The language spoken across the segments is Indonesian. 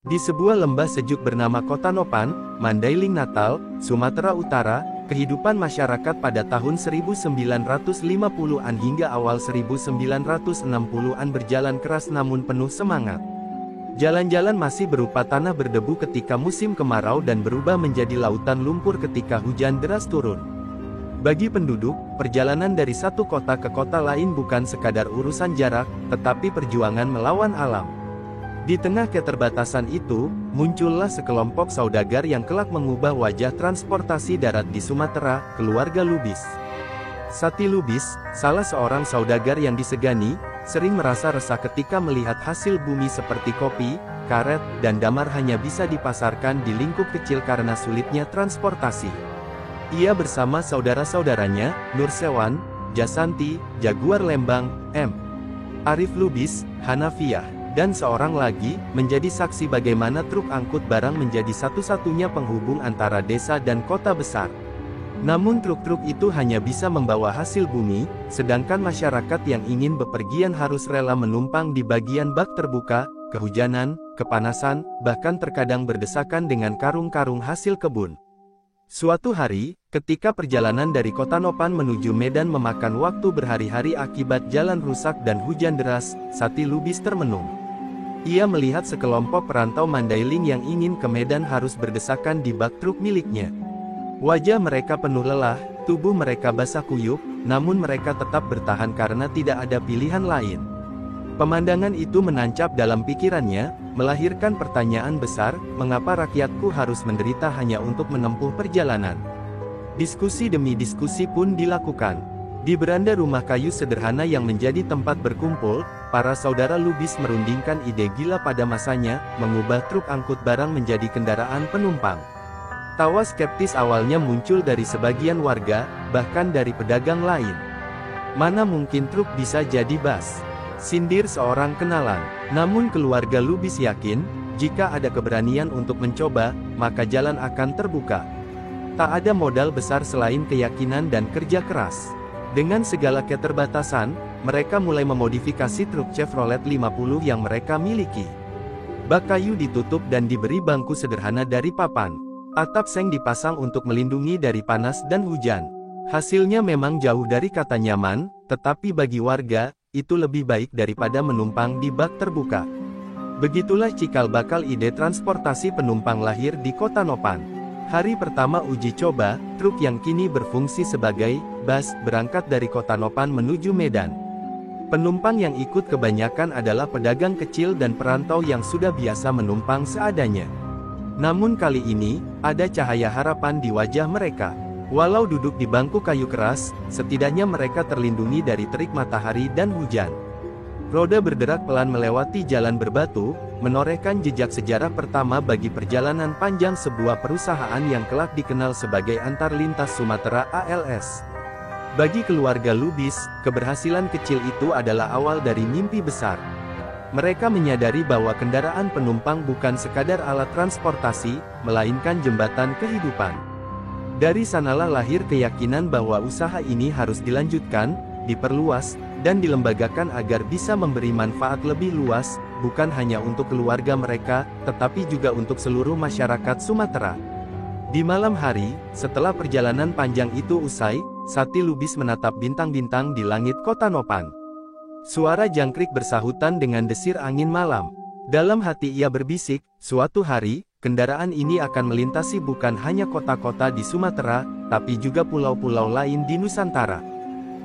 Di sebuah lembah sejuk bernama Kota Nopan, Mandailing Natal, Sumatera Utara, kehidupan masyarakat pada tahun 1950-an hingga awal 1960-an berjalan keras namun penuh semangat. Jalan-jalan masih berupa tanah berdebu ketika musim kemarau dan berubah menjadi lautan lumpur ketika hujan deras turun. Bagi penduduk, perjalanan dari satu kota ke kota lain bukan sekadar urusan jarak, tetapi perjuangan melawan alam. Di tengah keterbatasan itu, muncullah sekelompok saudagar yang kelak mengubah wajah transportasi darat di Sumatera, keluarga Lubis. Sati Lubis, salah seorang saudagar yang disegani, sering merasa resah ketika melihat hasil bumi seperti kopi, karet, dan damar hanya bisa dipasarkan di lingkup kecil karena sulitnya transportasi. Ia bersama saudara-saudaranya, Nur Sewan, Jasanti, Jaguar Lembang, M. Arif Lubis, Hanafiah, dan seorang lagi, menjadi saksi bagaimana truk angkut barang menjadi satu-satunya penghubung antara desa dan kota besar. Namun truk-truk itu hanya bisa membawa hasil bumi, sedangkan masyarakat yang ingin bepergian harus rela menumpang di bagian bak terbuka, kehujanan, kepanasan, bahkan terkadang berdesakan dengan karung-karung hasil kebun. Suatu hari, ketika perjalanan dari Kota Nopan menuju Medan memakan waktu berhari-hari akibat jalan rusak dan hujan deras, Sati Lubis termenung. Ia melihat sekelompok perantau Mandailing yang ingin ke Medan harus berdesakan di bak truk miliknya. Wajah mereka penuh lelah, tubuh mereka basah kuyup, namun mereka tetap bertahan karena tidak ada pilihan lain. Pemandangan itu menancap dalam pikirannya, melahirkan pertanyaan besar, mengapa rakyatku harus menderita hanya untuk menempuh perjalanan? Diskusi demi diskusi pun dilakukan. Di beranda rumah kayu sederhana yang menjadi tempat berkumpul, para saudara Lubis merundingkan ide gila pada masanya, mengubah truk angkut barang menjadi kendaraan penumpang. Tawa skeptis awalnya muncul dari sebagian warga, bahkan dari pedagang lain. Mana mungkin truk bisa jadi bus? Sindir seorang kenalan. Namun keluarga Lubis yakin, jika ada keberanian untuk mencoba, maka jalan akan terbuka. Tak ada modal besar selain keyakinan dan kerja keras. Dengan segala keterbatasan, mereka mulai memodifikasi truk Chevrolet 50 yang mereka miliki. Bak kayu ditutup dan diberi bangku sederhana dari papan. Atap seng dipasang untuk melindungi dari panas dan hujan. Hasilnya memang jauh dari kata nyaman, tetapi bagi warga, itu lebih baik daripada menumpang di bak terbuka. Begitulah cikal bakal ide transportasi penumpang lahir di Kota Nopan. Hari pertama uji coba, truk yang kini berfungsi sebagai bus berangkat dari Kota Nopan menuju Medan. Penumpang yang ikut kebanyakan adalah pedagang kecil dan perantau yang sudah biasa menumpang seadanya. Namun kali ini, ada cahaya harapan di wajah mereka. Walau duduk di bangku kayu keras, setidaknya mereka terlindungi dari terik matahari dan hujan. Roda berderak pelan melewati jalan berbatu, menorehkan jejak sejarah pertama bagi perjalanan panjang sebuah perusahaan yang kelak dikenal sebagai Antar Lintas Sumatera (ALS). Bagi keluarga Lubis, keberhasilan kecil itu adalah awal dari mimpi besar. Mereka menyadari bahwa kendaraan penumpang bukan sekadar alat transportasi, melainkan jembatan kehidupan. Dari sanalah lahir keyakinan bahwa usaha ini harus dilanjutkan, diperluas, dan dilembagakan agar bisa memberi manfaat lebih luas, bukan hanya untuk keluarga mereka, tetapi juga untuk seluruh masyarakat Sumatera. Di malam hari, setelah perjalanan panjang itu usai, Sati Lubis menatap bintang-bintang di langit Kota Nopan. Suara jangkrik bersahutan dengan desir angin malam. Dalam hati ia berbisik, suatu hari, kendaraan ini akan melintasi bukan hanya kota-kota di Sumatera, tapi juga pulau-pulau lain di Nusantara.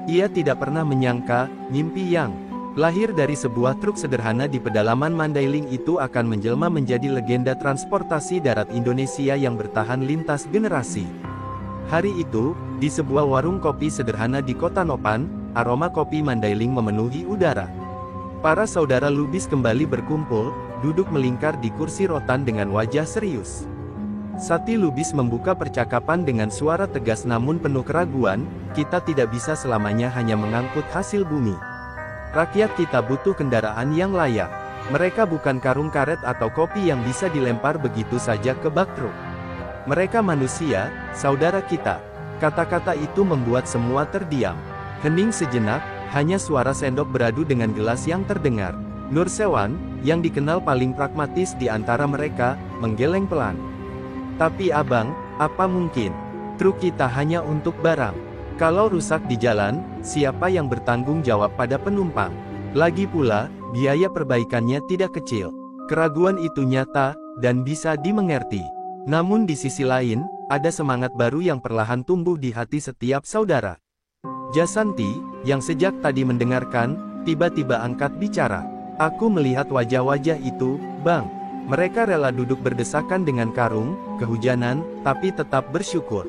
Ia tidak pernah menyangka, mimpi yang lahir dari sebuah truk sederhana di pedalaman Mandailing itu akan menjelma menjadi legenda transportasi darat Indonesia yang bertahan lintas generasi. Hari itu, di sebuah warung kopi sederhana di Kota Nopan, aroma kopi Mandailing memenuhi udara. Para saudara Lubis kembali berkumpul, duduk melingkar di kursi rotan dengan wajah serius. Sati Lubis membuka percakapan dengan suara tegas namun penuh keraguan, kita tidak bisa selamanya hanya mengangkut hasil bumi. Rakyat kita butuh kendaraan yang layak. Mereka bukan karung karet atau kopi yang bisa dilempar begitu saja ke bak truk. Mereka manusia, saudara kita. Kata-kata itu membuat semua terdiam. Hening sejenak, hanya suara sendok beradu dengan gelas yang terdengar. Nursewan, yang dikenal paling pragmatis di antara mereka, menggeleng pelan. Tapi abang, apa mungkin? Truk kita hanya untuk barang. Kalau rusak di jalan, siapa yang bertanggung jawab pada penumpang? Lagi pula, biaya perbaikannya tidak kecil. Keraguan itu nyata, dan bisa dimengerti. Namun di sisi lain, ada semangat baru yang perlahan tumbuh di hati setiap saudara. Jasanti, yang sejak tadi mendengarkan, tiba-tiba angkat bicara. Aku melihat wajah-wajah itu, Bang. Mereka rela duduk berdesakan dengan karung, kehujanan, tapi tetap bersyukur.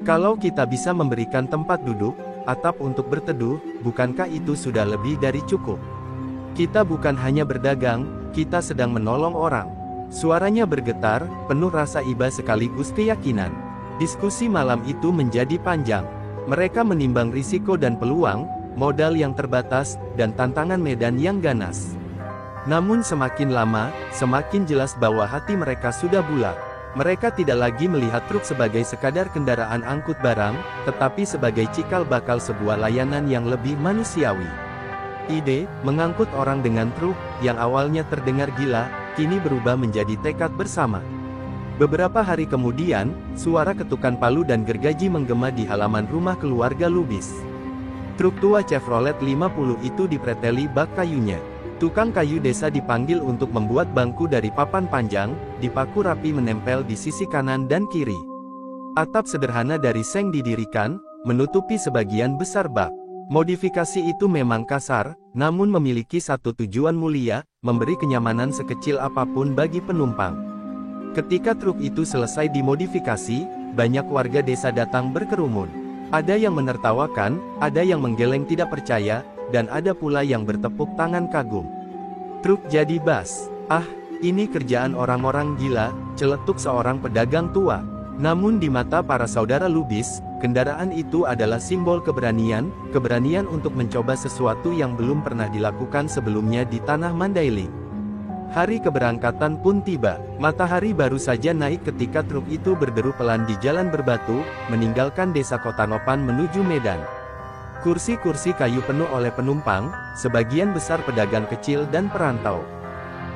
Kalau kita bisa memberikan tempat duduk, atap untuk berteduh, bukankah itu sudah lebih dari cukup? Kita bukan hanya berdagang, kita sedang menolong orang. Suaranya bergetar, penuh rasa iba sekaligus keyakinan. Diskusi malam itu menjadi panjang. Mereka menimbang risiko dan peluang, modal yang terbatas, dan tantangan medan yang ganas. Namun semakin lama, semakin jelas bahwa hati mereka sudah bulat. Mereka tidak lagi melihat truk sebagai sekadar kendaraan angkut barang, tetapi sebagai cikal bakal sebuah layanan yang lebih manusiawi. Ide, mengangkut orang dengan truk, yang awalnya terdengar gila, kini berubah menjadi tekad bersama. Beberapa hari kemudian, suara ketukan palu dan gergaji menggema di halaman rumah keluarga Lubis. Truk tua Chevrolet 50 itu dipreteli bak kayunya. Tukang kayu desa dipanggil untuk membuat bangku dari papan panjang, dipaku rapi menempel di sisi kanan dan kiri. Atap sederhana dari seng didirikan, menutupi sebagian besar bak. Modifikasi itu memang kasar, namun memiliki satu tujuan mulia, memberi kenyamanan sekecil apapun bagi penumpang. Ketika truk itu selesai dimodifikasi, banyak warga desa datang berkerumun. Ada yang menertawakan, ada yang menggeleng tidak percaya, dan ada pula yang bertepuk tangan kagum. Truk jadi bas. Ah, ini kerjaan orang-orang gila, celetuk seorang pedagang tua. Namun di mata para saudara Lubis, kendaraan itu adalah simbol keberanian, keberanian untuk mencoba sesuatu yang belum pernah dilakukan sebelumnya di tanah Mandailing. Hari keberangkatan pun tiba. Matahari baru saja naik ketika truk itu berderu pelan di jalan berbatu, meninggalkan desa Kotanopan menuju Medan. Kursi-kursi kayu penuh oleh penumpang, sebagian besar pedagang kecil dan perantau.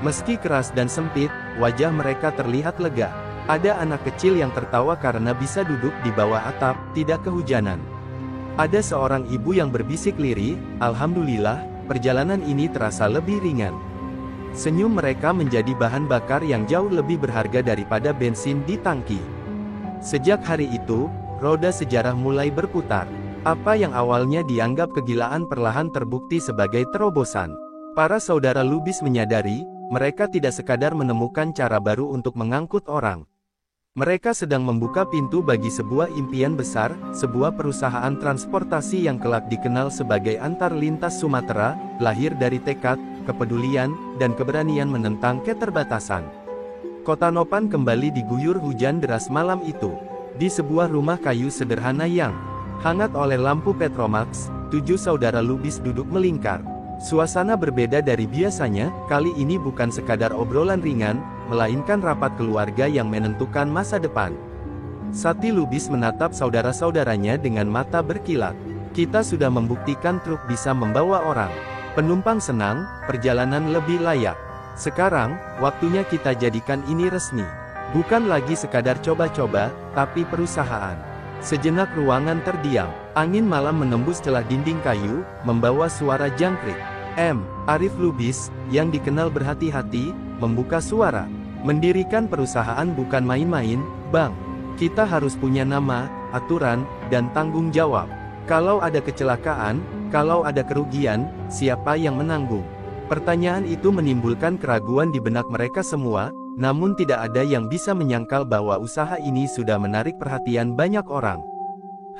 Meski keras dan sempit, wajah mereka terlihat lega. Ada anak kecil yang tertawa karena bisa duduk di bawah atap, tidak kehujanan. Ada seorang ibu yang berbisik lirih, "Alhamdulillah, perjalanan ini terasa lebih ringan." Senyum mereka menjadi bahan bakar yang jauh lebih berharga daripada bensin di tangki. Sejak hari itu, roda sejarah mulai berputar. Apa yang awalnya dianggap kegilaan perlahan terbukti sebagai terobosan. Para saudara Lubis menyadari, mereka tidak sekadar menemukan cara baru untuk mengangkut orang. Mereka sedang membuka pintu bagi sebuah impian besar, sebuah perusahaan transportasi yang kelak dikenal sebagai Antar Lintas Sumatera, lahir dari tekad, kepedulian, dan keberanian menentang keterbatasan. Kotanopan kembali diguyur hujan deras malam itu. Di sebuah rumah kayu sederhana yang hangat oleh lampu Petromax, 7 saudara Lubis duduk melingkar. Suasana berbeda dari biasanya, kali ini bukan sekadar obrolan ringan, melainkan rapat keluarga yang menentukan masa depan. Sati Lubis menatap saudara-saudaranya dengan mata berkilat. Kita sudah membuktikan truk bisa membawa orang. Penumpang senang, perjalanan lebih layak. Sekarang, waktunya kita jadikan ini resmi. Bukan lagi sekadar coba-coba, tapi perusahaan. Sejenak ruangan terdiam. Angin malam menembus celah dinding kayu, membawa suara jangkrik. Arif Lubis, yang dikenal berhati-hati, membuka suara. Mendirikan perusahaan bukan main-main, Bang. Kita harus punya nama, aturan, dan tanggung jawab. Kalau ada kecelakaan, kalau ada kerugian, siapa yang menanggung? Pertanyaan itu menimbulkan keraguan di benak mereka semua, namun tidak ada yang bisa menyangkal bahwa usaha ini sudah menarik perhatian banyak orang.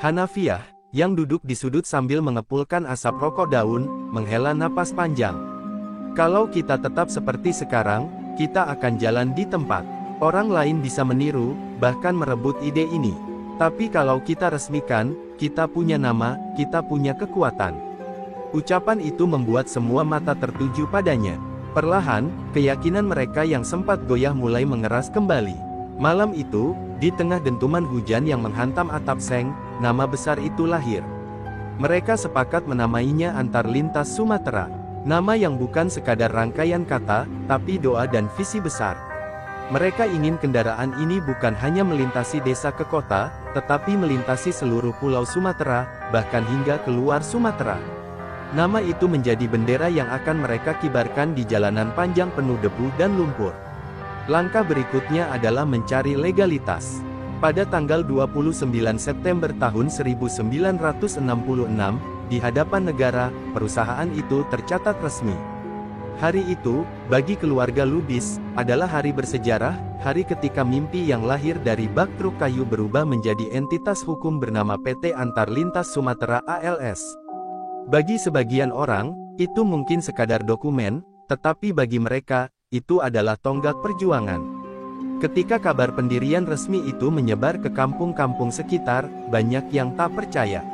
Hanafiah, yang duduk di sudut sambil mengepulkan asap rokok daun, menghela napas panjang. Kalau kita tetap seperti sekarang, kita akan jalan di tempat. Orang lain bisa meniru, bahkan merebut ide ini. Tapi kalau kita resmikan, kita punya nama, kita punya kekuatan. Ucapan itu membuat semua mata tertuju padanya. Perlahan, keyakinan mereka yang sempat goyah mulai mengeras kembali. Malam itu, di tengah dentuman hujan yang menghantam atap seng, nama besar itu lahir. Mereka sepakat menamainya Antar Lintas Sumatera. Nama yang bukan sekadar rangkaian kata, tapi doa dan visi besar. Mereka ingin kendaraan ini bukan hanya melintasi desa ke kota, tetapi melintasi seluruh pulau Sumatera, bahkan hingga keluar Sumatera. Nama itu menjadi bendera yang akan mereka kibarkan di jalanan panjang penuh debu dan lumpur. Langkah berikutnya adalah mencari legalitas. Pada tanggal 29 September tahun 1966, di hadapan negara, perusahaan itu tercatat resmi. Hari itu, bagi keluarga Lubis, adalah hari bersejarah, hari ketika mimpi yang lahir dari bak truk kayu berubah menjadi entitas hukum bernama PT Antar Lintas Sumatera ALS. Bagi sebagian orang, itu mungkin sekadar dokumen, tetapi bagi mereka, itu adalah tonggak perjuangan. Ketika kabar pendirian resmi itu menyebar ke kampung-kampung sekitar, banyak yang tak percaya.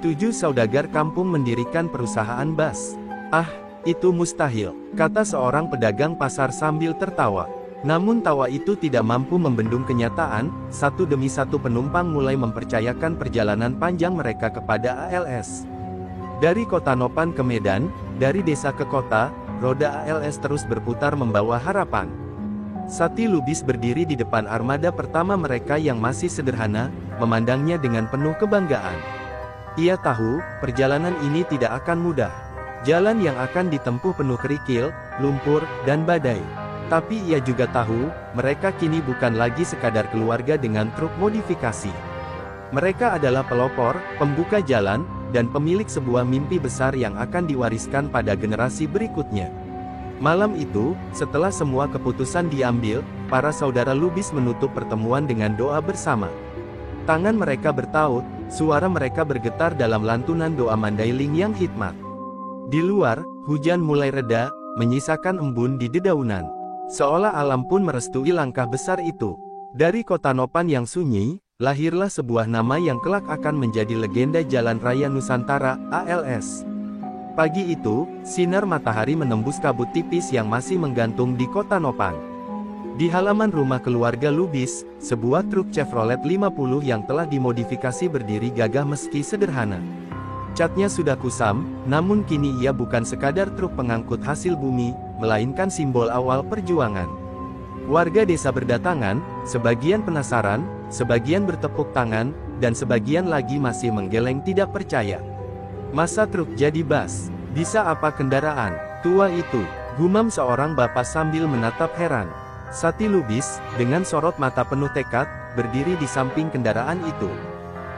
7 saudagar kampung mendirikan perusahaan bas. "Ah, itu mustahil," kata seorang pedagang pasar sambil tertawa. Namun tawa itu tidak mampu membendung kenyataan, satu demi satu penumpang mulai mempercayakan perjalanan panjang mereka kepada ALS. Dari kota Nopan ke Medan, dari desa ke kota, roda ALS terus berputar membawa harapan. Sati Lubis berdiri di depan armada pertama mereka yang masih sederhana, memandangnya dengan penuh kebanggaan. Ia tahu, perjalanan ini tidak akan mudah. Jalan yang akan ditempuh penuh kerikil, lumpur, dan badai. Tapi ia juga tahu, mereka kini bukan lagi sekadar keluarga dengan truk modifikasi. Mereka adalah pelopor, pembuka jalan, dan pemilik sebuah mimpi besar yang akan diwariskan pada generasi berikutnya. Malam itu, setelah semua keputusan diambil, para saudara Lubis menutup pertemuan dengan doa bersama. Tangan mereka bertaut, suara mereka bergetar dalam lantunan doa Mandailing yang hikmat. Di luar, hujan mulai reda, menyisakan embun di dedaunan. Seolah alam pun merestui langkah besar itu. Dari kota Nopan yang sunyi, lahirlah sebuah nama yang kelak akan menjadi legenda Jalan Raya Nusantara, ALS. Pagi itu, sinar matahari menembus kabut tipis yang masih menggantung di kota Nopan. Di halaman rumah keluarga Lubis, sebuah truk Chevrolet 50 yang telah dimodifikasi berdiri gagah meski sederhana. Catnya sudah kusam, namun kini ia bukan sekadar truk pengangkut hasil bumi, melainkan simbol awal perjuangan. Warga desa berdatangan, sebagian penasaran, sebagian bertepuk tangan, dan sebagian lagi masih menggeleng tidak percaya. "Masa truk jadi bas? Bisa apa kendaraan tua itu?" gumam seorang bapak sambil menatap heran. Sati Lubis, dengan sorot mata penuh tekad, berdiri di samping kendaraan itu.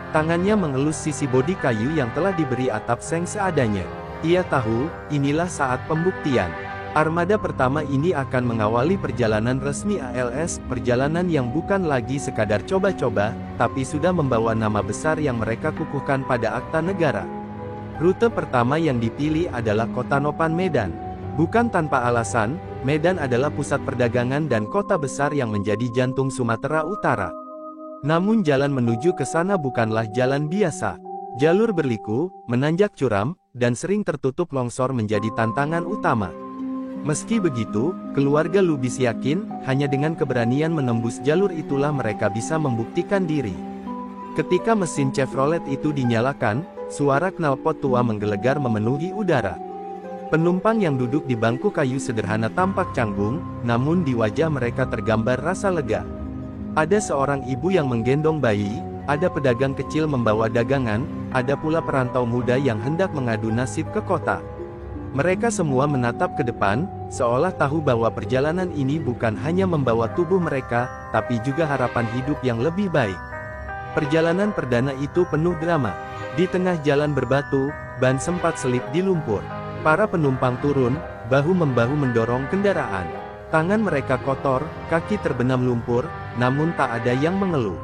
Tangannya mengelus sisi bodi kayu yang telah diberi atap seng seadanya. Ia tahu, inilah saat pembuktian. Armada pertama ini akan mengawali perjalanan resmi ALS, perjalanan yang bukan lagi sekadar coba-coba, tapi sudah membawa nama besar yang mereka kukuhkan pada akta negara. Rute pertama yang dipilih adalah kota Nopan Medan. Bukan tanpa alasan, Medan adalah pusat perdagangan dan kota besar yang menjadi jantung Sumatera Utara. Namun jalan menuju ke sana bukanlah jalan biasa. Jalur berliku, menanjak curam, dan sering tertutup longsor menjadi tantangan utama. Meski begitu, keluarga Lubis yakin, hanya dengan keberanian menembus jalur itulah mereka bisa membuktikan diri. Ketika mesin Chevrolet itu dinyalakan, suara knalpot tua menggelegar memenuhi udara. Penumpang yang duduk di bangku kayu sederhana tampak canggung, namun di wajah mereka tergambar rasa lega. Ada seorang ibu yang menggendong bayi, ada pedagang kecil membawa dagangan, ada pula perantau muda yang hendak mengadu nasib ke kota. Mereka semua menatap ke depan, seolah tahu bahwa perjalanan ini bukan hanya membawa tubuh mereka, tapi juga harapan hidup yang lebih baik. Perjalanan perdana itu penuh drama. Di tengah jalan berbatu, ban sempat selip di lumpur. Para penumpang turun, bahu-membahu mendorong kendaraan. Tangan mereka kotor, kaki terbenam lumpur, namun tak ada yang mengeluh.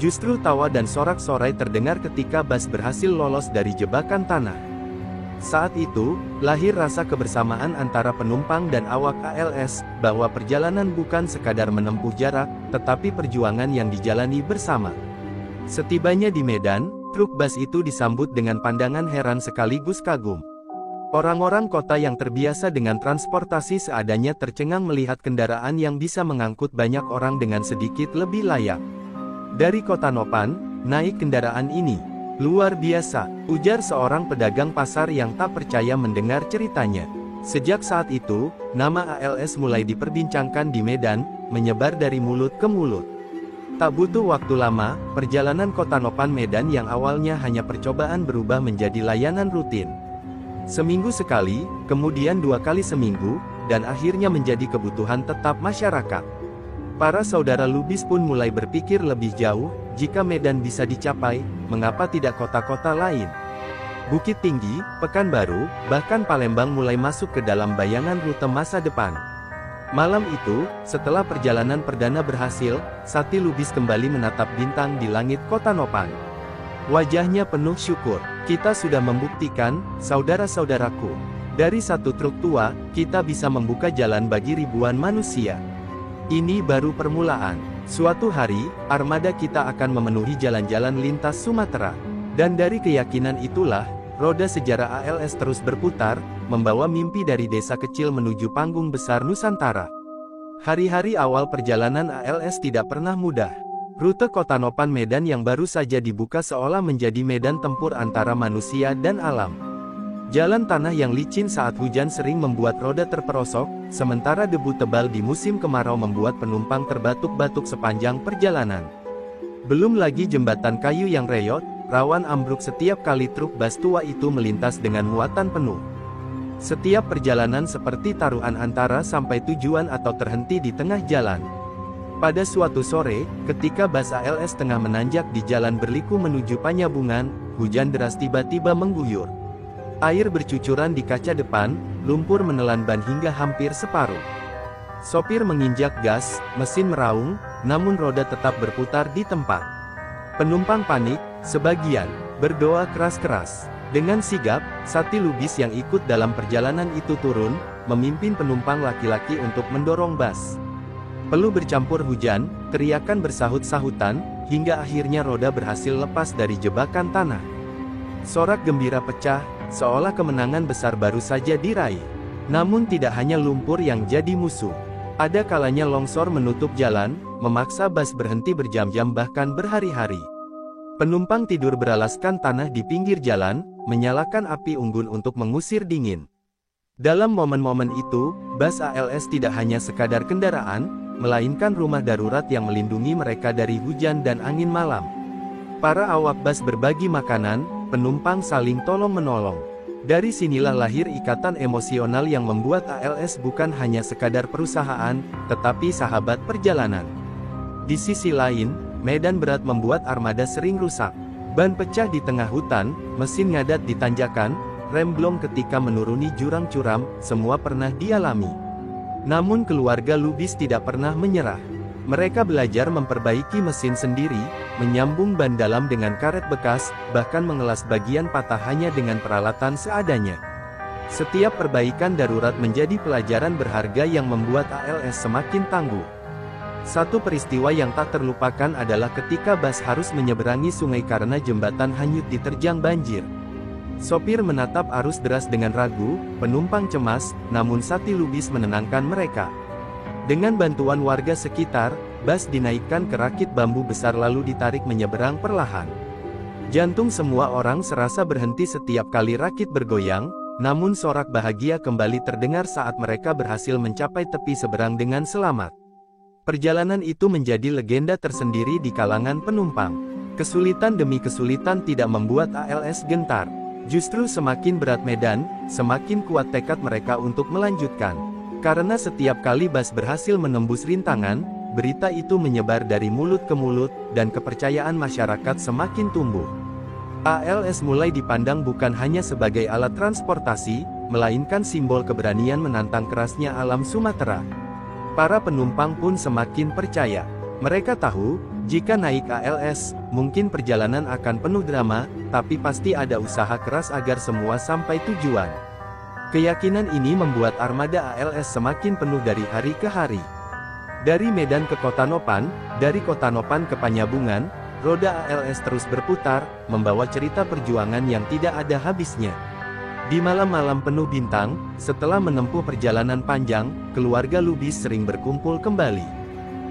Justru tawa dan sorak-sorai terdengar ketika bas berhasil lolos dari jebakan tanah. Saat itu, lahir rasa kebersamaan antara penumpang dan awak ALS, bahwa perjalanan bukan sekadar menempuh jarak, tetapi perjuangan yang dijalani bersama. Setibanya di Medan, truk bas itu disambut dengan pandangan heran sekaligus kagum. Orang-orang kota yang terbiasa dengan transportasi seadanya tercengang melihat kendaraan yang bisa mengangkut banyak orang dengan sedikit lebih layak. Dari kota Nopan, naik kendaraan ini. Luar biasa, ujar seorang pedagang pasar yang tak percaya mendengar ceritanya. Sejak saat itu, nama ALS mulai diperbincangkan di Medan, menyebar dari mulut ke mulut. Tak butuh waktu lama, perjalanan Kota Nopan Medan yang awalnya hanya percobaan berubah menjadi layanan rutin. Seminggu sekali, kemudian 2 kali seminggu, dan akhirnya menjadi kebutuhan tetap masyarakat. Para saudara Lubis pun mulai berpikir lebih jauh, jika Medan bisa dicapai, mengapa tidak kota-kota lain? Bukit Tinggi, Pekanbaru, bahkan Palembang mulai masuk ke dalam bayangan rute masa depan. Malam itu, setelah perjalanan perdana berhasil, Sati Lubis kembali menatap bintang di langit Kota Nopan. Wajahnya penuh syukur. Kita sudah membuktikan, saudara-saudaraku. Dari satu truk tua, kita bisa membuka jalan bagi ribuan manusia. Ini baru permulaan. Suatu hari, armada kita akan memenuhi jalan-jalan lintas Sumatera. Dan dari keyakinan itulah, roda sejarah ALS terus berputar, membawa mimpi dari desa kecil menuju panggung besar Nusantara. Hari-hari awal perjalanan ALS tidak pernah mudah. Rute Kota Nopan Medan yang baru saja dibuka seolah menjadi medan tempur antara manusia dan alam. Jalan tanah yang licin saat hujan sering membuat roda terperosok, sementara debu tebal di musim kemarau membuat penumpang terbatuk-batuk sepanjang perjalanan. Belum lagi jembatan kayu yang reyot, rawan ambruk setiap kali truk bas tua itu melintas dengan muatan penuh. Setiap perjalanan seperti taruhan antara sampai tujuan atau terhenti di tengah jalan. Pada suatu sore, ketika bas ALS tengah menanjak di jalan berliku menuju Panyabungan, hujan deras tiba-tiba mengguyur. Air bercucuran di kaca depan, lumpur menelan ban hingga hampir separuh. Sopir menginjak gas, mesin meraung, namun roda tetap berputar di tempat. Penumpang panik, sebagian berdoa keras-keras. Dengan sigap, Sati Lubis yang ikut dalam perjalanan itu turun, memimpin penumpang laki-laki untuk mendorong bas. Peluh bercampur hujan, teriakan bersahut-sahutan, hingga akhirnya roda berhasil lepas dari jebakan tanah. Sorak gembira pecah, seolah kemenangan besar baru saja diraih. Namun tidak hanya lumpur yang jadi musuh. Ada kalanya longsor menutup jalan, memaksa bas berhenti berjam-jam bahkan berhari-hari. Penumpang tidur beralaskan tanah di pinggir jalan, menyalakan api unggun untuk mengusir dingin. Dalam momen-momen itu, bas ALS tidak hanya sekadar kendaraan, melainkan rumah darurat yang melindungi mereka dari hujan dan angin malam. Para awak bas berbagi makanan, penumpang saling tolong-menolong. Dari sinilah lahir ikatan emosional yang membuat ALS bukan hanya sekadar perusahaan, tetapi sahabat perjalanan. Di sisi lain, medan berat membuat armada sering rusak. Ban pecah di tengah hutan, mesin ngadat di tanjakan, rem blong ketika menuruni jurang curam, semua pernah dialami. Namun keluarga Lubis tidak pernah menyerah. Mereka belajar memperbaiki mesin sendiri, menyambung ban dalam dengan karet bekas, bahkan mengelas bagian patah hanya dengan peralatan seadanya. Setiap perbaikan darurat menjadi pelajaran berharga yang membuat ALS semakin tangguh. Satu peristiwa yang tak terlupakan adalah ketika bas harus menyeberangi sungai karena jembatan hanyut diterjang banjir. Sopir menatap arus deras dengan ragu, penumpang cemas, namun Sati Lubis menenangkan mereka. Dengan bantuan warga sekitar, bas dinaikkan ke rakit bambu besar lalu ditarik menyeberang perlahan. Jantung semua orang serasa berhenti setiap kali rakit bergoyang, namun sorak bahagia kembali terdengar saat mereka berhasil mencapai tepi seberang dengan selamat. Perjalanan itu menjadi legenda tersendiri di kalangan penumpang. Kesulitan demi kesulitan tidak membuat ALS gentar. Justru semakin berat medan, semakin kuat tekad mereka untuk melanjutkan. Karena setiap kali bas berhasil menembus rintangan, berita itu menyebar dari mulut ke mulut, dan kepercayaan masyarakat semakin tumbuh. ALS mulai dipandang bukan hanya sebagai alat transportasi, melainkan simbol keberanian menantang kerasnya alam Sumatera. Para penumpang pun semakin percaya. Mereka tahu, jika naik ALS, mungkin perjalanan akan penuh drama, tapi pasti ada usaha keras agar semua sampai tujuan. Keyakinan ini membuat armada ALS semakin penuh dari hari ke hari. Dari Medan ke Kota Nopan, dari Kota Nopan ke Panyabungan, roda ALS terus berputar, membawa cerita perjuangan yang tidak ada habisnya. Di malam-malam penuh bintang, setelah menempuh perjalanan panjang, keluarga Lubis sering berkumpul kembali.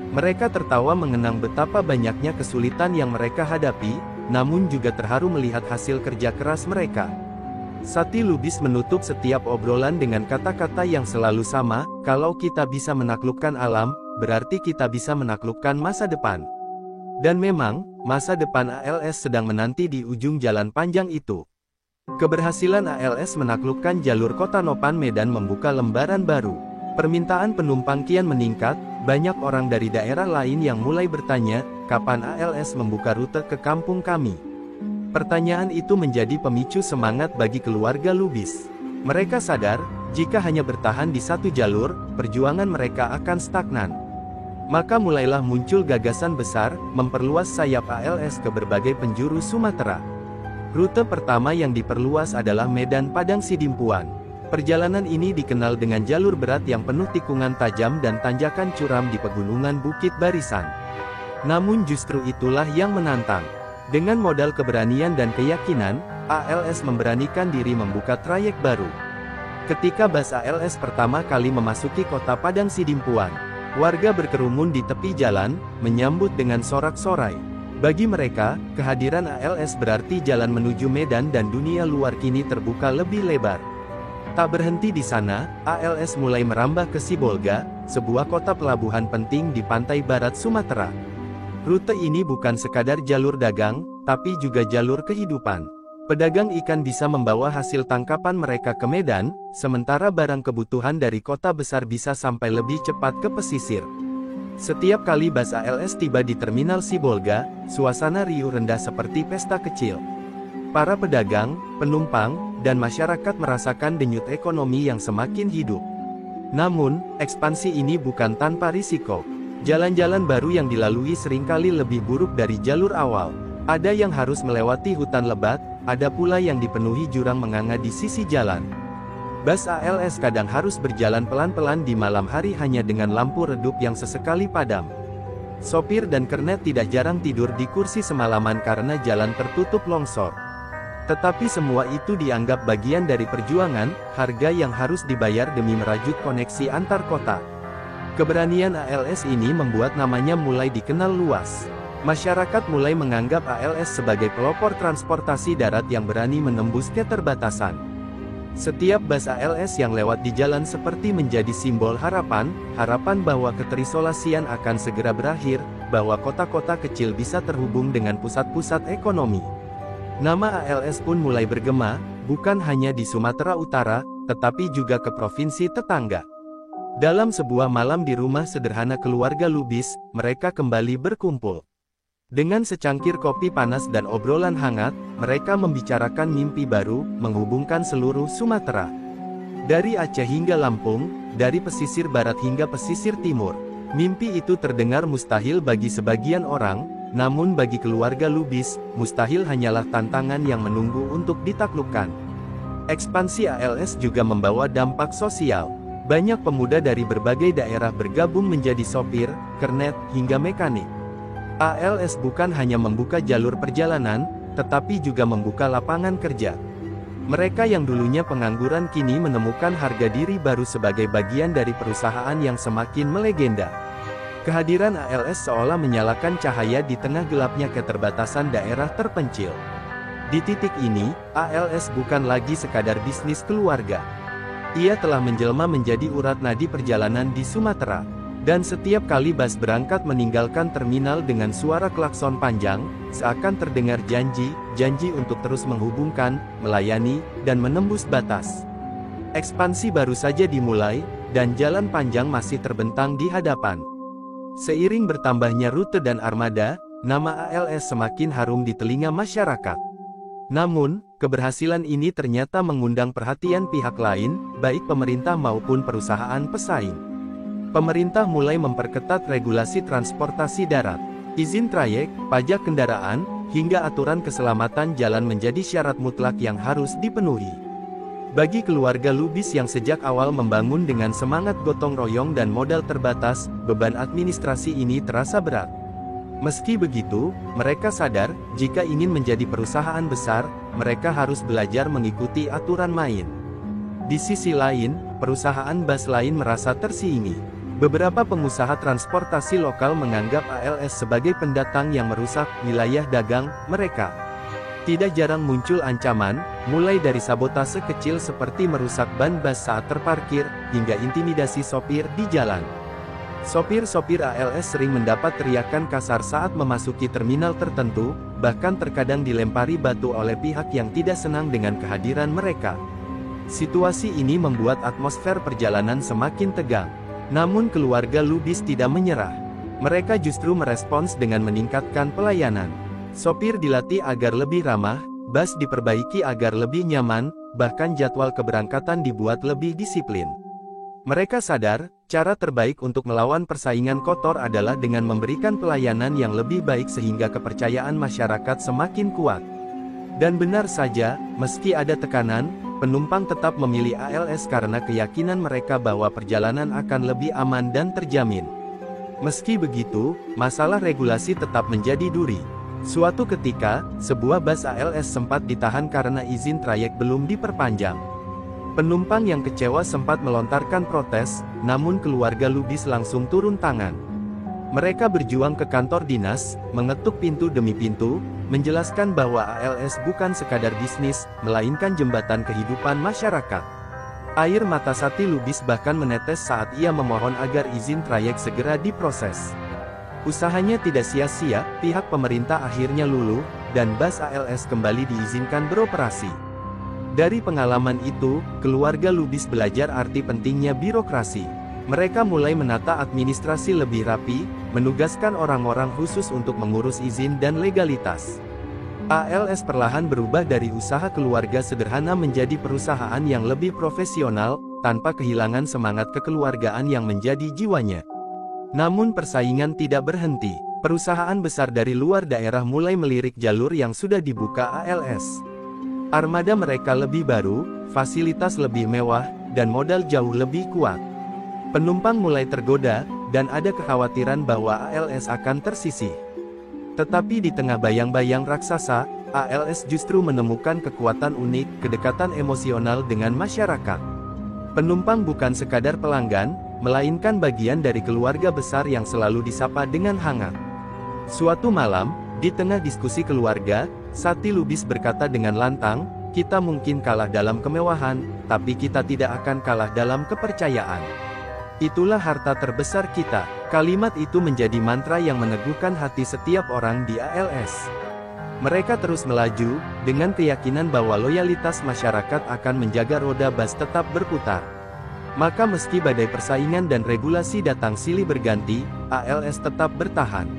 Mereka tertawa mengenang betapa banyaknya kesulitan yang mereka hadapi, namun juga terharu melihat hasil kerja keras mereka. Sati Lubis menutup setiap obrolan dengan kata-kata yang selalu sama, kalau kita bisa menaklukkan alam, berarti kita bisa menaklukkan masa depan. Dan memang, masa depan ALS sedang menanti di ujung jalan panjang itu. Keberhasilan ALS menaklukkan jalur Kota Nopan Medan membuka lembaran baru. Permintaan penumpang kian meningkat, banyak orang dari daerah lain yang mulai bertanya, kapan ALS membuka rute ke kampung kami? Pertanyaan itu menjadi pemicu semangat bagi keluarga Lubis. Mereka sadar, jika hanya bertahan di satu jalur, perjuangan mereka akan stagnan. Maka mulailah muncul gagasan besar, memperluas sayap ALS ke berbagai penjuru Sumatera. Rute pertama yang diperluas adalah Medan Padang Sidimpuan. Perjalanan ini dikenal dengan jalur berat yang penuh tikungan tajam dan tanjakan curam di pegunungan Bukit Barisan. Namun justru itulah yang menantang. Dengan modal keberanian dan keyakinan, ALS memberanikan diri membuka trayek baru. Ketika bus ALS pertama kali memasuki kota Padang Sidimpuan, warga berkerumun di tepi jalan, menyambut dengan sorak-sorai. Bagi mereka, kehadiran ALS berarti jalan menuju Medan dan dunia luar kini terbuka lebih lebar. Tak berhenti di sana, ALS mulai merambah ke Sibolga, sebuah kota pelabuhan penting di pantai barat Sumatera. Rute ini bukan sekadar jalur dagang, tapi juga jalur kehidupan. Pedagang ikan bisa membawa hasil tangkapan mereka ke Medan, sementara barang kebutuhan dari kota besar bisa sampai lebih cepat ke pesisir. Setiap kali bus ALS tiba di terminal Sibolga, suasana riuh rendah seperti pesta kecil. Para pedagang, penumpang, dan masyarakat merasakan denyut ekonomi yang semakin hidup. Namun, ekspansi ini bukan tanpa risiko. Jalan-jalan baru yang dilalui seringkali lebih buruk dari jalur awal. Ada yang harus melewati hutan lebat, ada pula yang dipenuhi jurang menganga di sisi jalan. Bus ALS kadang harus berjalan pelan-pelan di malam hari hanya dengan lampu redup yang sesekali padam. Sopir dan kernet tidak jarang tidur di kursi semalaman karena jalan tertutup longsor. Tetapi semua itu dianggap bagian dari perjuangan, harga yang harus dibayar demi merajut koneksi antar kota. Keberanian ALS ini membuat namanya mulai dikenal luas. Masyarakat mulai menganggap ALS sebagai pelopor transportasi darat yang berani menembus keterbatasan. Setiap bus ALS yang lewat di jalan seperti menjadi simbol harapan, harapan bahwa keterisolasian akan segera berakhir, bahwa kota-kota kecil bisa terhubung dengan pusat-pusat ekonomi. Nama ALS pun mulai bergema, bukan hanya di Sumatera Utara, tetapi juga ke provinsi tetangga. Dalam sebuah malam di rumah sederhana keluarga Lubis, mereka kembali berkumpul. Dengan secangkir kopi panas dan obrolan hangat, mereka membicarakan mimpi baru, menghubungkan seluruh Sumatera. Dari Aceh hingga Lampung, dari pesisir barat hingga pesisir timur. Mimpi itu terdengar mustahil bagi sebagian orang, namun bagi keluarga Lubis, mustahil hanyalah tantangan yang menunggu untuk ditaklukkan. Ekspansi ALS juga membawa dampak sosial. Banyak pemuda dari berbagai daerah bergabung menjadi sopir, kernet, hingga mekanik. ALS bukan hanya membuka jalur perjalanan, tetapi juga membuka lapangan kerja. Mereka yang dulunya pengangguran kini menemukan harga diri baru sebagai bagian dari perusahaan yang semakin melegenda. Kehadiran ALS seolah menyalakan cahaya di tengah gelapnya keterbatasan daerah terpencil. Di titik ini, ALS bukan lagi sekadar bisnis keluarga. Ia telah menjelma menjadi urat nadi perjalanan di Sumatera. Dan setiap kali bus berangkat meninggalkan terminal dengan suara klakson panjang, seakan terdengar janji untuk terus menghubungkan, melayani, dan menembus batas. Ekspansi baru saja dimulai, dan jalan panjang masih terbentang di hadapan. Seiring bertambahnya rute dan armada, nama ALS semakin harum di telinga masyarakat. Namun, keberhasilan ini ternyata mengundang perhatian pihak lain, baik pemerintah maupun perusahaan pesaing. Pemerintah mulai memperketat regulasi transportasi darat. Izin trayek, pajak kendaraan, hingga aturan keselamatan jalan menjadi syarat mutlak yang harus dipenuhi. Bagi keluarga Lubis yang sejak awal membangun dengan semangat gotong royong dan modal terbatas, beban administrasi ini terasa berat. Meski begitu, mereka sadar, jika ingin menjadi perusahaan besar, mereka harus belajar mengikuti aturan main. Di sisi lain, perusahaan bus lain merasa tersingi. Beberapa pengusaha transportasi lokal menganggap ALS sebagai pendatang yang merusak wilayah dagang mereka. Tidak jarang muncul ancaman, mulai dari sabotase kecil seperti merusak ban bus saat terparkir, hingga intimidasi sopir di jalan. Sopir-sopir ALS sering mendapat teriakan kasar saat memasuki terminal tertentu, bahkan terkadang dilempari batu oleh pihak yang tidak senang dengan kehadiran mereka. Situasi ini membuat atmosfer perjalanan semakin tegang. Namun keluarga Lubis tidak menyerah. Mereka justru merespons dengan meningkatkan pelayanan. Sopir dilatih agar lebih ramah, bus diperbaiki agar lebih nyaman, bahkan jadwal keberangkatan dibuat lebih disiplin. Mereka sadar, cara terbaik untuk melawan persaingan kotor adalah dengan memberikan pelayanan yang lebih baik sehingga kepercayaan masyarakat semakin kuat. Dan benar saja, meski ada tekanan, penumpang tetap memilih ALS karena keyakinan mereka bahwa perjalanan akan lebih aman dan terjamin. Meski begitu, masalah regulasi tetap menjadi duri. Suatu ketika, sebuah bus ALS sempat ditahan karena izin trayek belum diperpanjang. Penumpang yang kecewa sempat melontarkan protes, namun keluarga Lubis langsung turun tangan. Mereka berjuang ke kantor dinas, mengetuk pintu demi pintu, menjelaskan bahwa ALS bukan sekadar bisnis, melainkan jembatan kehidupan masyarakat. Air mata Sati Lubis bahkan menetes saat ia memohon agar izin trayek segera diproses. Usahanya tidak sia-sia, pihak pemerintah akhirnya luluh, dan bus ALS kembali diizinkan beroperasi. Dari pengalaman itu, keluarga Lubis belajar arti pentingnya birokrasi. Mereka mulai menata administrasi lebih rapi, menugaskan orang-orang khusus untuk mengurus izin dan legalitas. ALS perlahan berubah dari usaha keluarga sederhana menjadi perusahaan yang lebih profesional, tanpa kehilangan semangat kekeluargaan yang menjadi jiwanya. Namun persaingan tidak berhenti. Perusahaan besar dari luar daerah mulai melirik jalur yang sudah dibuka ALS. Armada mereka lebih baru, fasilitas lebih mewah, dan modal jauh lebih kuat. Penumpang mulai tergoda, dan ada kekhawatiran bahwa ALS akan tersisih. Tetapi di tengah bayang-bayang raksasa, ALS justru menemukan kekuatan unik, kedekatan emosional dengan masyarakat. Penumpang bukan sekadar pelanggan, melainkan bagian dari keluarga besar yang selalu disapa dengan hangat. Suatu malam, di tengah diskusi keluarga, Sati Lubis berkata dengan lantang, "Kita mungkin kalah dalam kemewahan, tapi kita tidak akan kalah dalam kepercayaan. Itulah harta terbesar kita." Kalimat itu menjadi mantra yang meneguhkan hati setiap orang di ALS. Mereka terus melaju, dengan keyakinan bahwa loyalitas masyarakat akan menjaga roda bus tetap berputar. Maka meski badai persaingan dan regulasi datang silih berganti, ALS tetap bertahan.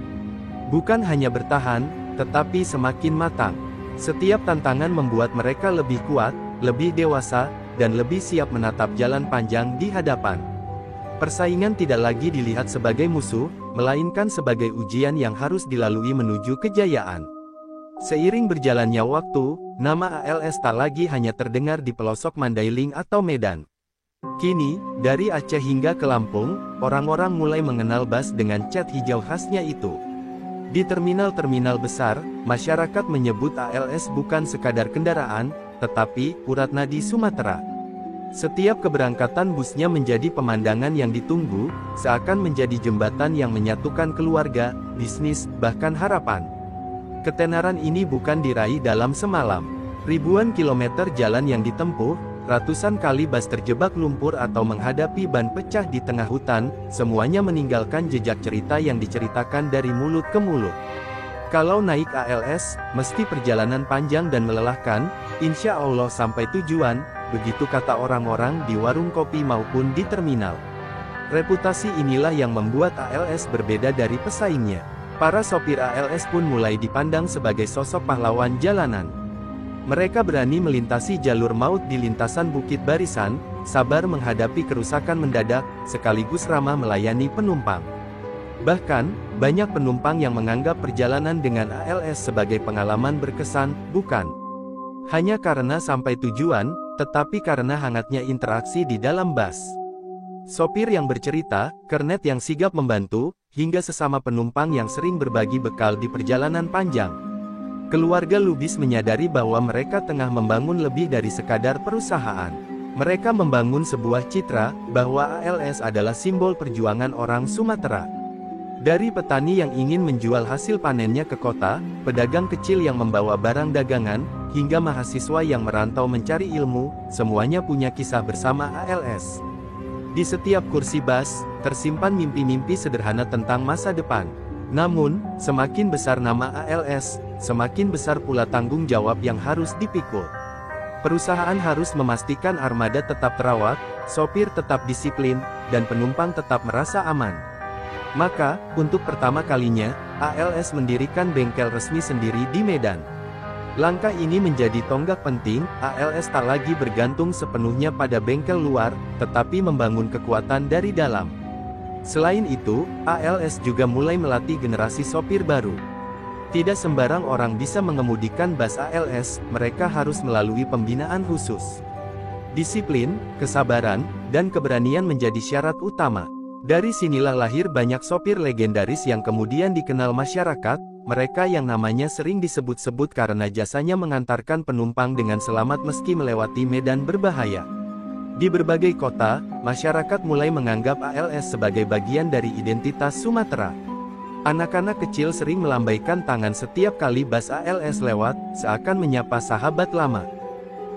Bukan hanya bertahan, tetapi semakin matang. Setiap tantangan membuat mereka lebih kuat, lebih dewasa, dan lebih siap menatap jalan panjang di hadapan. Persaingan tidak lagi dilihat sebagai musuh, melainkan sebagai ujian yang harus dilalui menuju kejayaan. Seiring berjalannya waktu, nama ALS tak lagi hanya terdengar di pelosok Mandailing atau Medan. Kini, dari Aceh hingga ke Lampung, orang-orang mulai mengenal bus dengan cat hijau khasnya itu. Di terminal-terminal besar, masyarakat menyebut ALS bukan sekadar kendaraan, tetapi urat nadi Sumatera. Setiap keberangkatan busnya menjadi pemandangan yang ditunggu, seakan menjadi jembatan yang menyatukan keluarga, bisnis, bahkan harapan. Ketenaran ini bukan diraih dalam semalam. Ribuan kilometer jalan yang ditempuh, ratusan kali bus terjebak lumpur atau menghadapi ban pecah di tengah hutan, semuanya meninggalkan jejak cerita yang diceritakan dari mulut ke mulut. Kalau naik ALS, meski perjalanan panjang dan melelahkan, insya Allah sampai tujuan, begitu kata orang-orang di warung kopi maupun di terminal. Reputasi inilah yang membuat ALS berbeda dari pesaingnya. Para sopir ALS pun mulai dipandang sebagai sosok pahlawan jalanan. Mereka berani melintasi jalur maut di lintasan Bukit Barisan, sabar menghadapi kerusakan mendadak, sekaligus ramah melayani penumpang. Bahkan, banyak penumpang yang menganggap perjalanan dengan ALS sebagai pengalaman berkesan, bukan hanya karena sampai tujuan, tetapi karena hangatnya interaksi di dalam bus. Sopir yang bercerita, kernet yang sigap membantu, hingga sesama penumpang yang sering berbagi bekal di perjalanan panjang. Keluarga Lubis menyadari bahwa mereka tengah membangun lebih dari sekadar perusahaan. Mereka membangun sebuah citra bahwa ALS adalah simbol perjuangan orang Sumatera. Dari petani yang ingin menjual hasil panennya ke kota, pedagang kecil yang membawa barang dagangan, hingga mahasiswa yang merantau mencari ilmu, semuanya punya kisah bersama ALS. Di setiap kursi bas, tersimpan mimpi-mimpi sederhana tentang masa depan. Namun, semakin besar nama ALS, semakin besar pula tanggung jawab yang harus dipikul. Perusahaan harus memastikan armada tetap terawat, sopir tetap disiplin, dan penumpang tetap merasa aman. Maka, untuk pertama kalinya, ALS mendirikan bengkel resmi sendiri di Medan. Langkah ini menjadi tonggak penting, ALS tak lagi bergantung sepenuhnya pada bengkel luar, tetapi membangun kekuatan dari dalam. Selain itu, ALS juga mulai melatih generasi sopir baru. Tidak sembarang orang bisa mengemudikan bus ALS, mereka harus melalui pembinaan khusus. Disiplin, kesabaran, dan keberanian menjadi syarat utama. Dari sinilah lahir banyak sopir legendaris yang kemudian dikenal masyarakat, mereka yang namanya sering disebut-sebut karena jasanya mengantarkan penumpang dengan selamat meski melewati medan berbahaya. Di berbagai kota, masyarakat mulai menganggap ALS sebagai bagian dari identitas Sumatera. Anak-anak kecil sering melambaikan tangan setiap kali bus ALS lewat, seakan menyapa sahabat lama.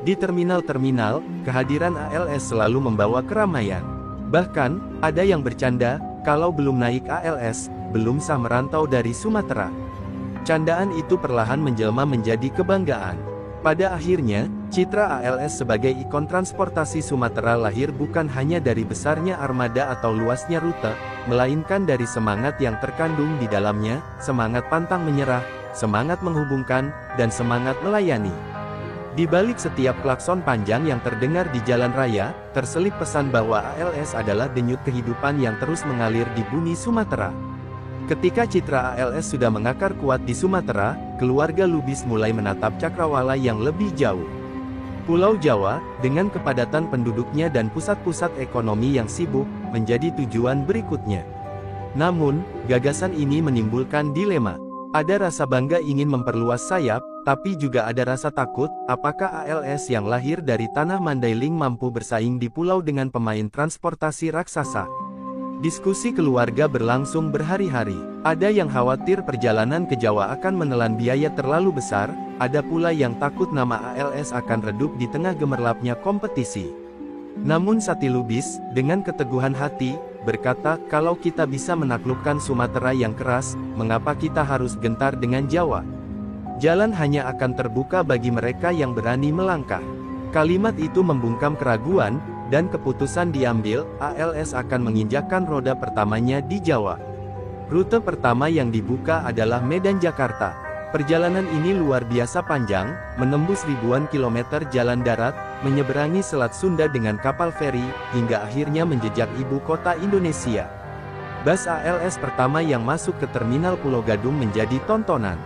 Di terminal-terminal, kehadiran ALS selalu membawa keramaian. Bahkan, ada yang bercanda, kalau belum naik ALS, belum sah merantau dari Sumatera. Candaan itu perlahan menjelma menjadi kebanggaan. Pada akhirnya, citra ALS sebagai ikon transportasi Sumatera lahir bukan hanya dari besarnya armada atau luasnya rute, melainkan dari semangat yang terkandung di dalamnya, semangat pantang menyerah, semangat menghubungkan, dan semangat melayani. Di balik setiap klakson panjang yang terdengar di jalan raya, terselip pesan bahwa ALS adalah denyut kehidupan yang terus mengalir di bumi Sumatera. Ketika citra ALS sudah mengakar kuat di Sumatera, keluarga Lubis mulai menatap cakrawala yang lebih jauh. Pulau Jawa, dengan kepadatan penduduknya dan pusat-pusat ekonomi yang sibuk, menjadi tujuan berikutnya. Namun, gagasan ini menimbulkan dilema. Ada rasa bangga ingin memperluas sayap, tapi juga ada rasa takut, apakah ALS yang lahir dari tanah Mandailing mampu bersaing di pulau dengan pemain transportasi raksasa? Diskusi keluarga berlangsung berhari-hari. Ada yang khawatir perjalanan ke Jawa akan menelan biaya terlalu besar, ada pula yang takut nama ALS akan redup di tengah gemerlapnya kompetisi. Namun Sati Lubis, dengan keteguhan hati, berkata, kalau kita bisa menaklukkan Sumatera yang keras, mengapa kita harus gentar dengan Jawa? Jalan hanya akan terbuka bagi mereka yang berani melangkah. Kalimat itu membungkam keraguan, dan keputusan diambil, ALS akan menginjakkan roda pertamanya di Jawa. Rute pertama yang dibuka adalah Medan-Jakarta. Perjalanan ini luar biasa panjang, menembus ribuan kilometer jalan darat, menyeberangi Selat Sunda dengan kapal feri, hingga akhirnya menjejak ibu kota Indonesia. Bus ALS pertama yang masuk ke terminal Pulau Gadung menjadi tontonan.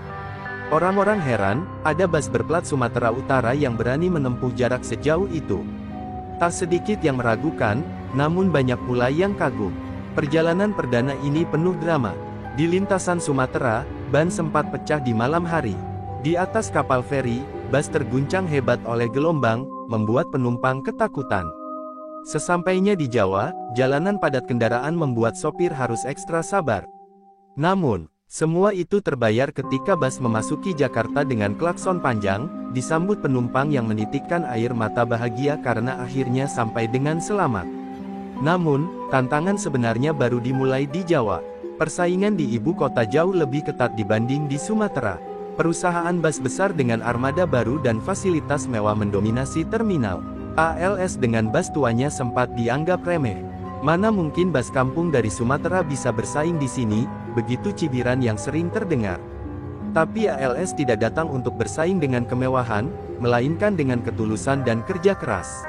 Orang-orang heran, ada bus berplat Sumatera Utara yang berani menempuh jarak sejauh itu. Tak sedikit yang meragukan, namun banyak pula yang kagum. Perjalanan perdana ini penuh drama. Di lintasan Sumatera, ban sempat pecah di malam hari. Di atas kapal feri, bus terguncang hebat oleh gelombang, membuat penumpang ketakutan. Sesampainya di Jawa, jalanan padat kendaraan membuat sopir harus ekstra sabar. Namun, semua itu terbayar ketika bus memasuki Jakarta dengan klakson panjang, disambut penumpang yang menitikkan air mata bahagia karena akhirnya sampai dengan selamat. Namun, tantangan sebenarnya baru dimulai di Jawa. Persaingan di ibu kota jauh lebih ketat dibanding di Sumatera. Perusahaan bus besar dengan armada baru dan fasilitas mewah mendominasi terminal. ALS dengan bus tuanya sempat dianggap remeh. Mana mungkin bus kampung dari Sumatera bisa bersaing di sini, begitu cibiran yang sering terdengar. Tapi ALS tidak datang untuk bersaing dengan kemewahan, melainkan dengan ketulusan dan kerja keras.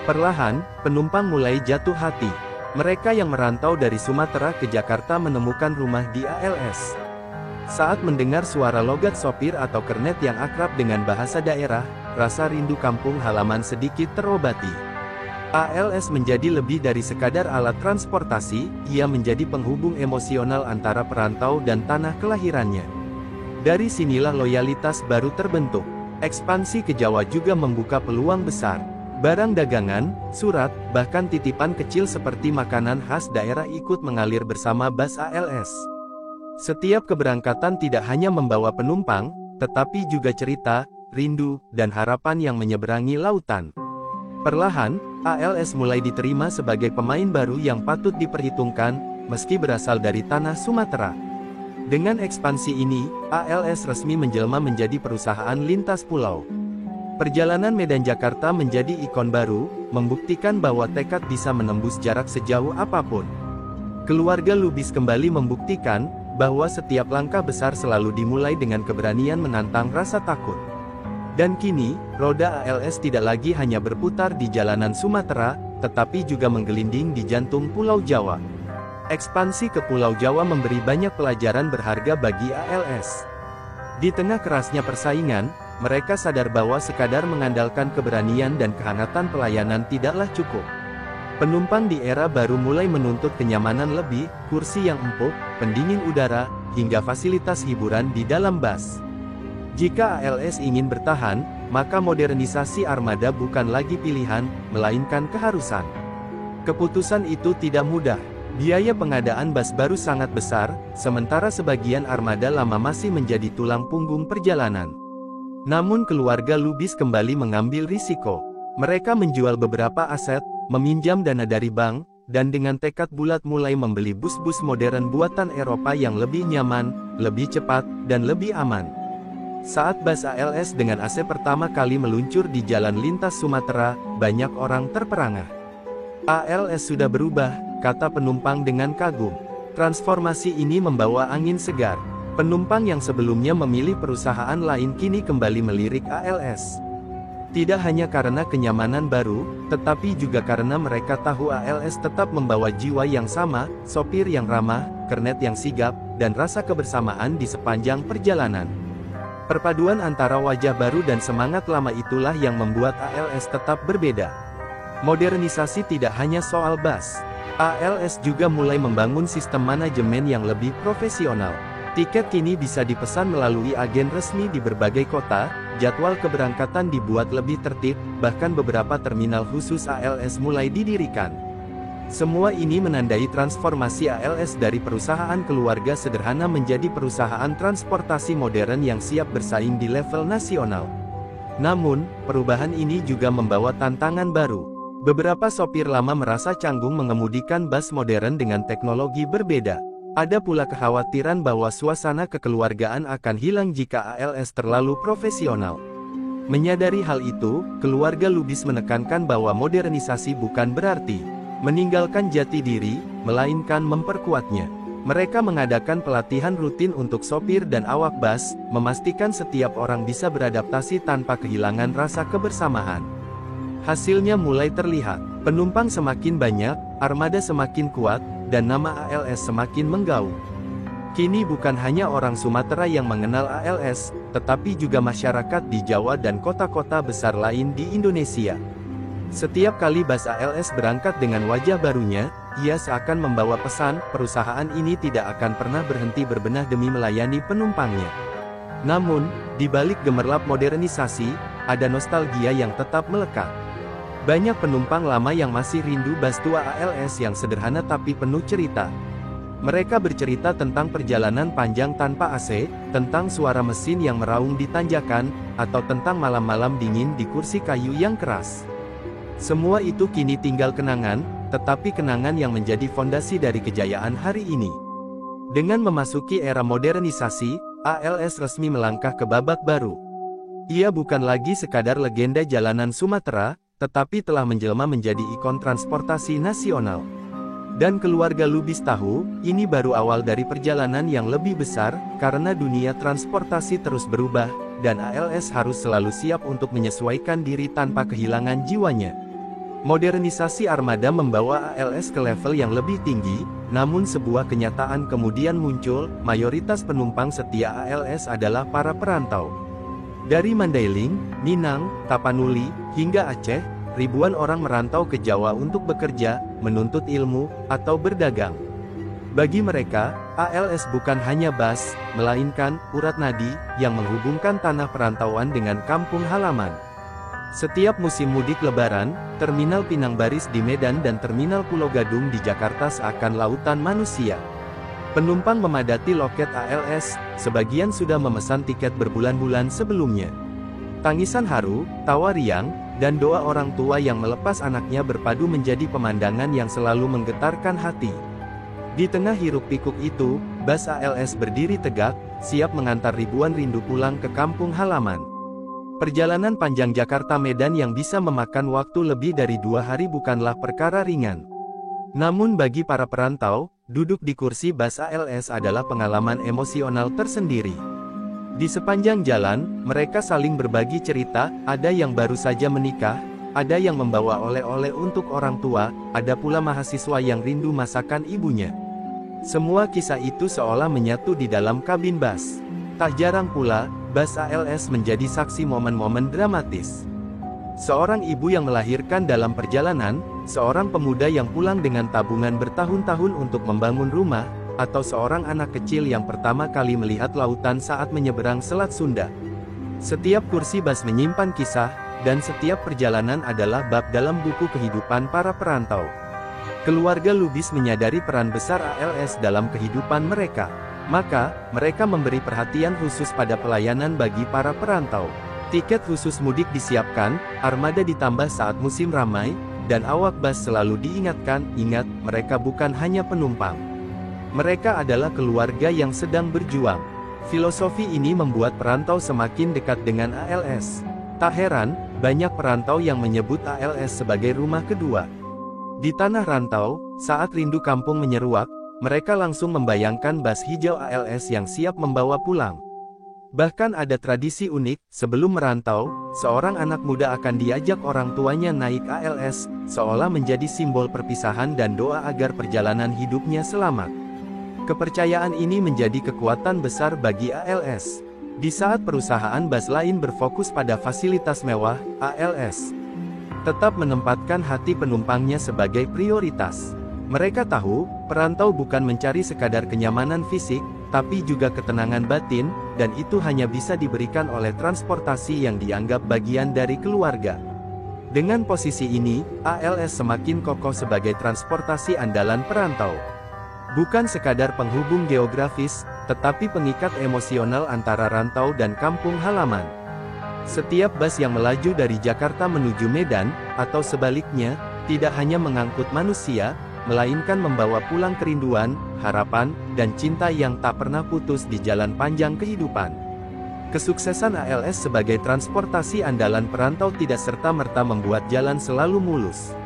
Perlahan, penumpang mulai jatuh hati. Mereka yang merantau dari Sumatera ke Jakarta menemukan rumah di ALS. Saat mendengar suara logat sopir atau kernet yang akrab dengan bahasa daerah, rasa rindu kampung halaman sedikit terobati. ALS menjadi lebih dari sekadar alat transportasi, ia menjadi penghubung emosional antara perantau dan tanah kelahirannya. Dari sinilah loyalitas baru terbentuk. Ekspansi ke Jawa juga membuka peluang besar. Barang dagangan, surat, bahkan titipan kecil seperti makanan khas daerah ikut mengalir bersama bus ALS. Setiap keberangkatan tidak hanya membawa penumpang, tetapi juga cerita, rindu, dan harapan yang menyeberangi lautan. Perlahan, ALS mulai diterima sebagai pemain baru yang patut diperhitungkan, meski berasal dari tanah Sumatera. Dengan ekspansi ini, ALS resmi menjelma menjadi perusahaan lintas pulau. Perjalanan Medan-Jakarta menjadi ikon baru, membuktikan bahwa tekad bisa menembus jarak sejauh apapun. Keluarga Lubis kembali membuktikan bahwa setiap langkah besar selalu dimulai dengan keberanian menantang rasa takut. Dan kini, roda ALS tidak lagi hanya berputar di jalanan Sumatera, tetapi juga menggelinding di jantung Pulau Jawa. Ekspansi ke Pulau Jawa memberi banyak pelajaran berharga bagi ALS. Di tengah kerasnya persaingan, mereka sadar bahwa sekadar mengandalkan keberanian dan kehangatan pelayanan tidaklah cukup. Penumpang di era baru mulai menuntut kenyamanan lebih, kursi yang empuk, pendingin udara, hingga fasilitas hiburan di dalam bus. Jika ALS ingin bertahan, maka modernisasi armada bukan lagi pilihan, melainkan keharusan. Keputusan itu tidak mudah. Biaya pengadaan bus baru sangat besar, sementara sebagian armada lama masih menjadi tulang punggung perjalanan. Namun keluarga Lubis kembali mengambil risiko. Mereka menjual beberapa aset, meminjam dana dari bank, dan dengan tekad bulat mulai membeli bus-bus modern buatan Eropa yang lebih nyaman, lebih cepat, dan lebih aman. Saat bus ALS dengan AC pertama kali meluncur di jalan lintas Sumatera, banyak orang terperangah. ALS sudah berubah, kata penumpang dengan kagum. Transformasi ini membawa angin segar. Penumpang yang sebelumnya memilih perusahaan lain kini kembali melirik ALS. Tidak hanya karena kenyamanan baru, tetapi juga karena mereka tahu ALS tetap membawa jiwa yang sama, sopir yang ramah, kernet yang sigap, dan rasa kebersamaan di sepanjang perjalanan. Perpaduan antara wajah baru dan semangat lama itulah yang membuat ALS tetap berbeda. Modernisasi tidak hanya soal bus. ALS juga mulai membangun sistem manajemen yang lebih profesional. Tiket kini bisa dipesan melalui agen resmi di berbagai kota, jadwal keberangkatan dibuat lebih tertib, bahkan beberapa terminal khusus ALS mulai didirikan. Semua ini menandai transformasi ALS dari perusahaan keluarga sederhana menjadi perusahaan transportasi modern yang siap bersaing di level nasional. Namun, perubahan ini juga membawa tantangan baru. Beberapa sopir lama merasa canggung mengemudikan bus modern dengan teknologi berbeda. Ada pula kekhawatiran bahwa suasana kekeluargaan akan hilang jika ALS terlalu profesional. Menyadari hal itu, keluarga Lubis menekankan bahwa modernisasi bukan berarti meninggalkan jati diri, melainkan memperkuatnya. Mereka mengadakan pelatihan rutin untuk sopir dan awak bus, memastikan setiap orang bisa beradaptasi tanpa kehilangan rasa kebersamaan. Hasilnya mulai terlihat, penumpang semakin banyak, armada semakin kuat, dan nama ALS semakin menggaung. Kini bukan hanya orang Sumatera yang mengenal ALS, tetapi juga masyarakat di Jawa dan kota-kota besar lain di Indonesia. Setiap kali bus ALS berangkat dengan wajah barunya, ia seakan membawa pesan, perusahaan ini tidak akan pernah berhenti berbenah demi melayani penumpangnya. Namun, di balik gemerlap modernisasi, ada nostalgia yang tetap melekat. Banyak penumpang lama yang masih rindu bus tua ALS yang sederhana tapi penuh cerita. Mereka bercerita tentang perjalanan panjang tanpa AC, tentang suara mesin yang meraung di tanjakan, atau tentang malam-malam dingin di kursi kayu yang keras. Semua itu kini tinggal kenangan, tetapi kenangan yang menjadi fondasi dari kejayaan hari ini. Dengan memasuki era modernisasi, ALS resmi melangkah ke babak baru. Ia bukan lagi sekadar legenda jalanan Sumatera, tetapi telah menjelma menjadi ikon transportasi nasional. Dan keluarga Lubis tahu, ini baru awal dari perjalanan yang lebih besar, karena dunia transportasi terus berubah, dan ALS harus selalu siap untuk menyesuaikan diri tanpa kehilangan jiwanya. Modernisasi armada membawa ALS ke level yang lebih tinggi, namun sebuah kenyataan kemudian muncul, mayoritas penumpang setia ALS adalah para perantau. Dari Mandailing, Minang, Tapanuli, hingga Aceh, ribuan orang merantau ke Jawa untuk bekerja, menuntut ilmu, atau berdagang. Bagi mereka, ALS bukan hanya bus, melainkan urat nadi yang menghubungkan tanah perantauan dengan kampung halaman. Setiap musim mudik Lebaran, Terminal Pinang Baris di Medan dan Terminal Pulau Gadung di Jakarta seakan lautan manusia. Penumpang memadati loket ALS, sebagian sudah memesan tiket berbulan-bulan sebelumnya. Tangisan haru, tawa riang, dan doa orang tua yang melepas anaknya berpadu menjadi pemandangan yang selalu menggetarkan hati. Di tengah hiruk-pikuk itu, bus ALS berdiri tegak, siap mengantar ribuan rindu pulang ke kampung halaman. Perjalanan panjang Jakarta-Medan yang bisa memakan waktu lebih dari 2 hari bukanlah perkara ringan. Namun bagi para perantau, duduk di kursi bus ALS adalah pengalaman emosional tersendiri. Di sepanjang jalan, mereka saling berbagi cerita, ada yang baru saja menikah, ada yang membawa oleh-oleh untuk orang tua, ada pula mahasiswa yang rindu masakan ibunya. Semua kisah itu seolah menyatu di dalam kabin bus. Tak jarang pula, bus ALS menjadi saksi momen-momen dramatis. Seorang ibu yang melahirkan dalam perjalanan, seorang pemuda yang pulang dengan tabungan bertahun-tahun untuk membangun rumah, atau seorang anak kecil yang pertama kali melihat lautan saat menyeberang Selat Sunda. Setiap kursi bus menyimpan kisah, dan setiap perjalanan adalah bab dalam buku kehidupan para perantau. Keluarga Lubis menyadari peran besar ALS dalam kehidupan mereka. Maka, mereka memberi perhatian khusus pada pelayanan bagi para perantau. Tiket khusus mudik disiapkan, armada ditambah saat musim ramai, dan awak bus selalu diingatkan, ingat, mereka bukan hanya penumpang. Mereka adalah keluarga yang sedang berjuang. Filosofi ini membuat perantau semakin dekat dengan ALS. Tak heran, banyak perantau yang menyebut ALS sebagai rumah kedua. Di tanah rantau, saat rindu kampung menyeruak, mereka langsung membayangkan bus hijau ALS yang siap membawa pulang. Bahkan ada tradisi unik, sebelum merantau, seorang anak muda akan diajak orang tuanya naik ALS, seolah menjadi simbol perpisahan dan doa agar perjalanan hidupnya selamat. Kepercayaan ini menjadi kekuatan besar bagi ALS. Di saat perusahaan bus lain berfokus pada fasilitas mewah, ALS tetap menempatkan hati penumpangnya sebagai prioritas. Mereka tahu, perantau bukan mencari sekadar kenyamanan fisik, tapi juga ketenangan batin, dan itu hanya bisa diberikan oleh transportasi yang dianggap bagian dari keluarga. Dengan posisi ini, ALS semakin kokoh sebagai transportasi andalan perantau. Bukan sekadar penghubung geografis, tetapi pengikat emosional antara rantau dan kampung halaman. Setiap bus yang melaju dari Jakarta menuju Medan, atau sebaliknya, tidak hanya mengangkut manusia, melainkan membawa pulang kerinduan, harapan, dan cinta yang tak pernah putus di jalan panjang kehidupan. Kesuksesan ALS sebagai transportasi andalan perantau tidak serta-merta membuat jalan selalu mulus.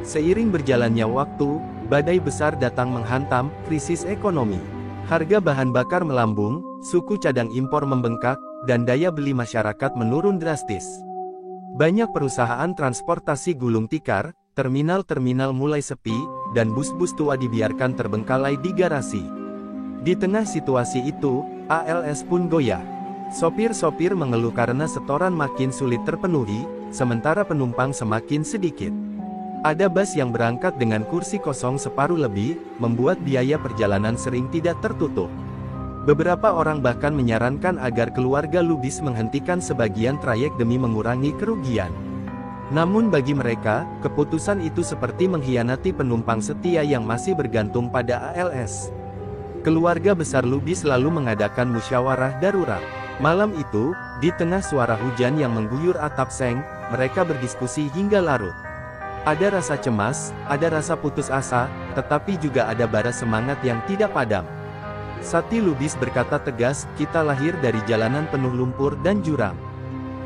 Seiring berjalannya waktu, badai besar datang menghantam, krisis ekonomi. Harga bahan bakar melambung, suku cadang impor membengkak, dan daya beli masyarakat menurun drastis. Banyak perusahaan transportasi gulung tikar, terminal-terminal mulai sepi, dan bus-bus tua dibiarkan terbengkalai di garasi. Di tengah situasi itu, ALS pun goyah. Sopir-sopir mengeluh karena setoran makin sulit terpenuhi, sementara penumpang semakin sedikit. Ada bus yang berangkat dengan kursi kosong separuh lebih, membuat biaya perjalanan sering tidak tertutup. Beberapa orang bahkan menyarankan agar keluarga Lubis menghentikan sebagian trayek demi mengurangi kerugian. Namun bagi mereka, keputusan itu seperti mengkhianati penumpang setia yang masih bergantung pada ALS. Keluarga besar Lubis lalu mengadakan musyawarah darurat. Malam itu, di tengah suara hujan yang mengguyur atap seng, mereka berdiskusi hingga larut. Ada rasa cemas, ada rasa putus asa, tetapi juga ada bara semangat yang tidak padam. Sati Lubis berkata tegas, kita lahir dari jalanan penuh lumpur dan jurang.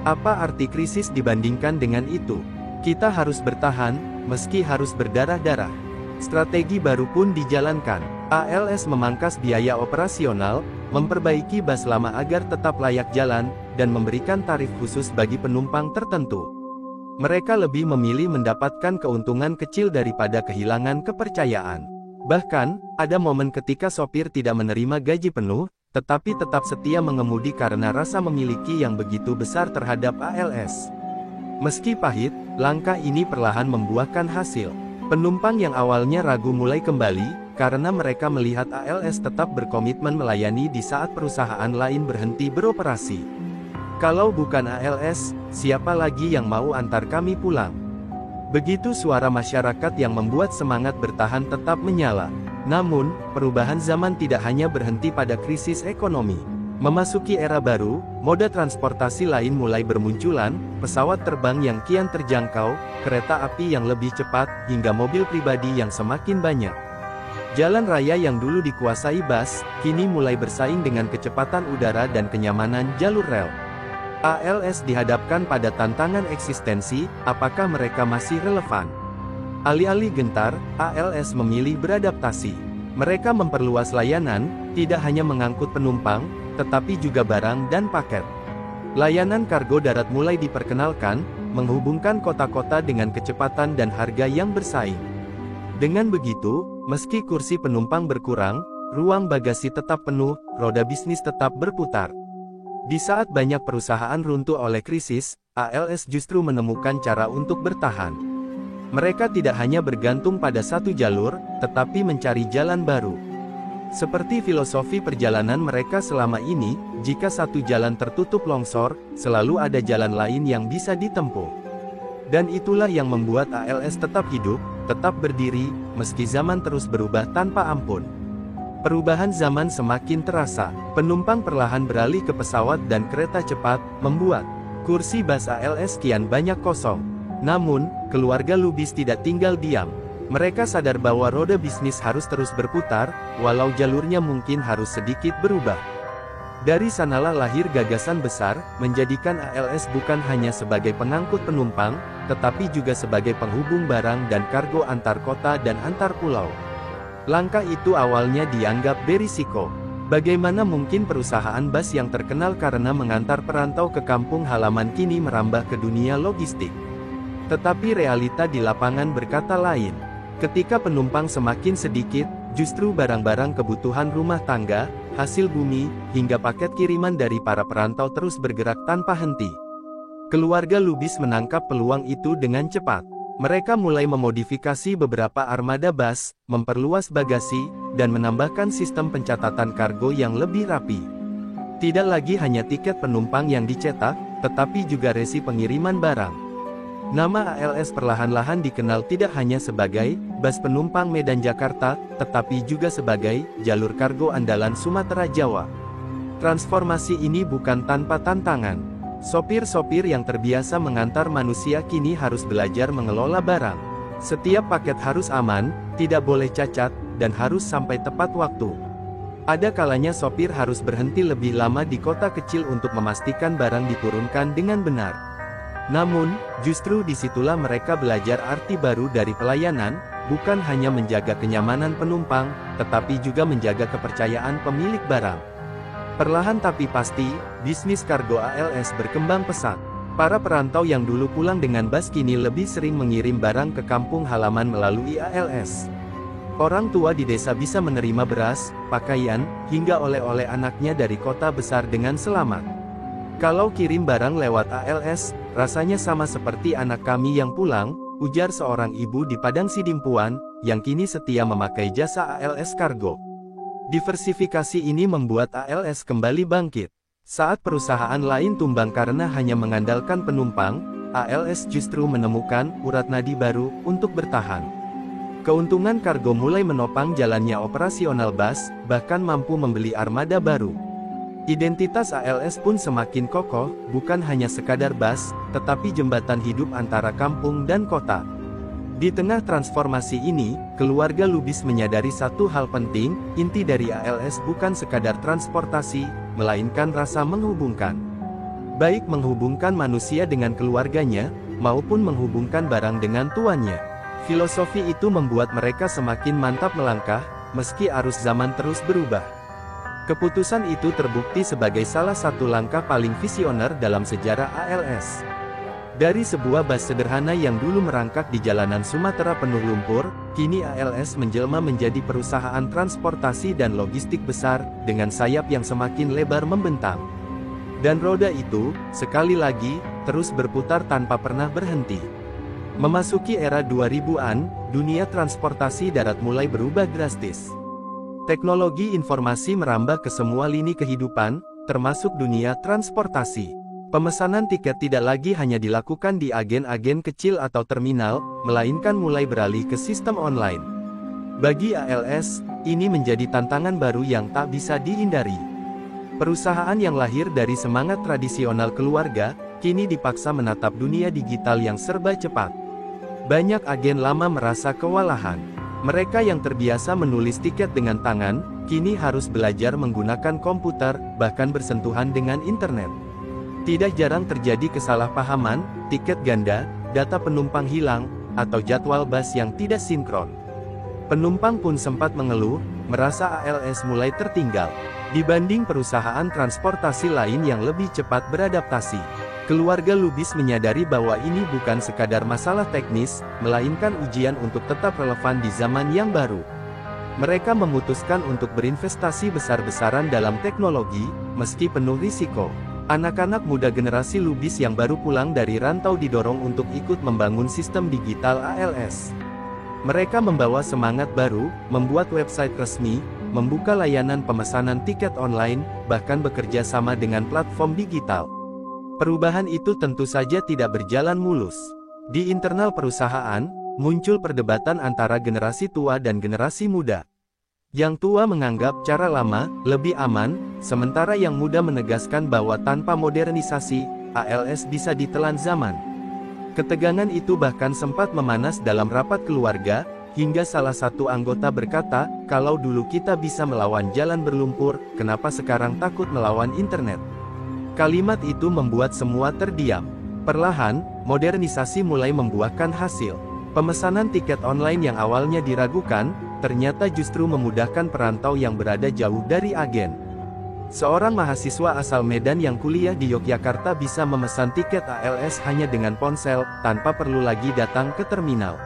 Apa arti krisis dibandingkan dengan itu? Kita harus bertahan, meski harus berdarah-darah. Strategi baru pun dijalankan. ALS memangkas biaya operasional, memperbaiki bus lama agar tetap layak jalan, dan memberikan tarif khusus bagi penumpang tertentu. Mereka lebih memilih mendapatkan keuntungan kecil daripada kehilangan kepercayaan. Bahkan, ada momen ketika sopir tidak menerima gaji penuh, tetapi tetap setia mengemudi karena rasa memiliki yang begitu besar terhadap ALS. Meski pahit, langkah ini perlahan membuahkan hasil. Penumpang yang awalnya ragu mulai kembali, karena mereka melihat ALS tetap berkomitmen melayani di saat perusahaan lain berhenti beroperasi. Kalau bukan ALS, siapa lagi yang mau antar kami pulang? Begitu suara masyarakat yang membuat semangat bertahan tetap menyala. Namun, perubahan zaman tidak hanya berhenti pada krisis ekonomi. Memasuki era baru, moda transportasi lain mulai bermunculan, pesawat terbang yang kian terjangkau, kereta api yang lebih cepat, hingga mobil pribadi yang semakin banyak. Jalan raya yang dulu dikuasai bus, kini mulai bersaing dengan kecepatan udara dan kenyamanan jalur rel. ALS dihadapkan pada tantangan eksistensi, apakah mereka masih relevan? Alih-alih gentar, ALS memilih beradaptasi. Mereka memperluas layanan, tidak hanya mengangkut penumpang, tetapi juga barang dan paket. Layanan kargo darat mulai diperkenalkan, menghubungkan kota-kota dengan kecepatan dan harga yang bersaing. Dengan begitu, meski kursi penumpang berkurang, ruang bagasi tetap penuh, roda bisnis tetap berputar. Di saat banyak perusahaan runtuh oleh krisis, ALS justru menemukan cara untuk bertahan. Mereka tidak hanya bergantung pada satu jalur, tetapi mencari jalan baru. Seperti filosofi perjalanan mereka selama ini, jika satu jalan tertutup longsor, selalu ada jalan lain yang bisa ditempuh. Dan itulah yang membuat ALS tetap hidup, tetap berdiri, meski zaman terus berubah tanpa ampun. Perubahan zaman semakin terasa, penumpang perlahan beralih ke pesawat dan kereta cepat, membuat kursi bus ALS kian banyak kosong. Namun, keluarga Lubis tidak tinggal diam. Mereka sadar bahwa roda bisnis harus terus berputar, walau jalurnya mungkin harus sedikit berubah. Dari sanalah lahir gagasan besar, menjadikan ALS bukan hanya sebagai pengangkut penumpang, tetapi juga sebagai penghubung barang dan kargo antar kota dan antar pulau. Langkah itu awalnya dianggap berisiko. Bagaimana mungkin perusahaan bus yang terkenal karena mengantar perantau ke kampung halaman kini merambah ke dunia logistik? Tetapi realita di lapangan berkata lain. Ketika penumpang semakin sedikit, justru barang-barang kebutuhan rumah tangga, hasil bumi, hingga paket kiriman dari para perantau terus bergerak tanpa henti. Keluarga Lubis menangkap peluang itu dengan cepat. Mereka mulai memodifikasi beberapa armada bus, memperluas bagasi, dan menambahkan sistem pencatatan kargo yang lebih rapi. Tidak lagi hanya tiket penumpang yang dicetak, tetapi juga resi pengiriman barang. Nama ALS perlahan-lahan dikenal tidak hanya sebagai bus penumpang Medan-Jakarta, tetapi juga sebagai jalur kargo andalan Sumatera Jawa. Transformasi ini bukan tanpa tantangan. Sopir-sopir yang terbiasa mengantar manusia kini harus belajar mengelola barang. Setiap paket harus aman, tidak boleh cacat, dan harus sampai tepat waktu. Ada kalanya sopir harus berhenti lebih lama di kota kecil untuk memastikan barang diturunkan dengan benar. Namun, justru disitulah mereka belajar arti baru dari pelayanan, bukan hanya menjaga kenyamanan penumpang, tetapi juga menjaga kepercayaan pemilik barang. Perlahan tapi pasti, bisnis kargo ALS berkembang pesat. Para perantau yang dulu pulang dengan bus kini lebih sering mengirim barang ke kampung halaman melalui ALS. Orang tua di desa bisa menerima beras, pakaian, hingga oleh-oleh anaknya dari kota besar dengan selamat. Kalau kirim barang lewat ALS, rasanya sama seperti anak kami yang pulang, ujar seorang ibu di Padang Sidimpuan, yang kini setia memakai jasa ALS Kargo. Diversifikasi ini membuat ALS kembali bangkit. Saat perusahaan lain tumbang karena hanya mengandalkan penumpang, ALS justru menemukan urat nadi baru untuk bertahan. Keuntungan kargo mulai menopang jalannya operasional bus, bahkan mampu membeli armada baru. Identitas ALS pun semakin kokoh, bukan hanya sekadar bus, tetapi jembatan hidup antara kampung dan kota. Di tengah transformasi ini, keluarga Lubis menyadari satu hal penting, inti dari ALS bukan sekadar transportasi, melainkan rasa menghubungkan. Baik menghubungkan manusia dengan keluarganya, maupun menghubungkan barang dengan tuannya. Filosofi itu membuat mereka semakin mantap melangkah, meski arus zaman terus berubah. Keputusan itu terbukti sebagai salah satu langkah paling visioner dalam sejarah ALS. Dari sebuah bus sederhana yang dulu merangkak di jalanan Sumatera penuh lumpur, kini ALS menjelma menjadi perusahaan transportasi dan logistik besar, dengan sayap yang semakin lebar membentang. Dan roda itu, sekali lagi, terus berputar tanpa pernah berhenti. Memasuki era 2000-an, dunia transportasi darat mulai berubah drastis. Teknologi informasi merambah ke semua lini kehidupan, termasuk dunia transportasi. Pemesanan tiket tidak lagi hanya dilakukan di agen-agen kecil atau terminal, melainkan mulai beralih ke sistem online. Bagi ALS, ini menjadi tantangan baru yang tak bisa dihindari. Perusahaan yang lahir dari semangat tradisional keluarga, kini dipaksa menatap dunia digital yang serba cepat. Banyak agen lama merasa kewalahan. Mereka yang terbiasa menulis tiket dengan tangan, kini harus belajar menggunakan komputer, bahkan bersentuhan dengan internet. Tidak jarang terjadi kesalahpahaman, tiket ganda, data penumpang hilang, atau jadwal bus yang tidak sinkron. Penumpang pun sempat mengeluh, merasa ALS mulai tertinggal dibanding perusahaan transportasi lain yang lebih cepat beradaptasi. Keluarga Lubis menyadari bahwa ini bukan sekadar masalah teknis, melainkan ujian untuk tetap relevan di zaman yang baru. Mereka memutuskan untuk berinvestasi besar-besaran dalam teknologi, meski penuh risiko. Anak-anak muda generasi Lubis yang baru pulang dari rantau didorong untuk ikut membangun sistem digital ALS. Mereka membawa semangat baru, membuat website resmi, membuka layanan pemesanan tiket online, bahkan bekerja sama dengan platform digital. Perubahan itu tentu saja tidak berjalan mulus. Di internal perusahaan, muncul perdebatan antara generasi tua dan generasi muda. Yang tua menganggap cara lama lebih aman, sementara yang muda menegaskan bahwa tanpa modernisasi, ALS bisa ditelan zaman. Ketegangan itu bahkan sempat memanas dalam rapat keluarga, hingga salah satu anggota berkata, "Kalau dulu kita bisa melawan jalan berlumpur, kenapa sekarang takut melawan internet?" Kalimat itu membuat semua terdiam. Perlahan, modernisasi mulai membuahkan hasil. Pemesanan tiket online yang awalnya diragukan, ternyata justru memudahkan perantau yang berada jauh dari agen. Seorang mahasiswa asal Medan yang kuliah di Yogyakarta bisa memesan tiket ALS hanya dengan ponsel, tanpa perlu lagi datang ke terminal.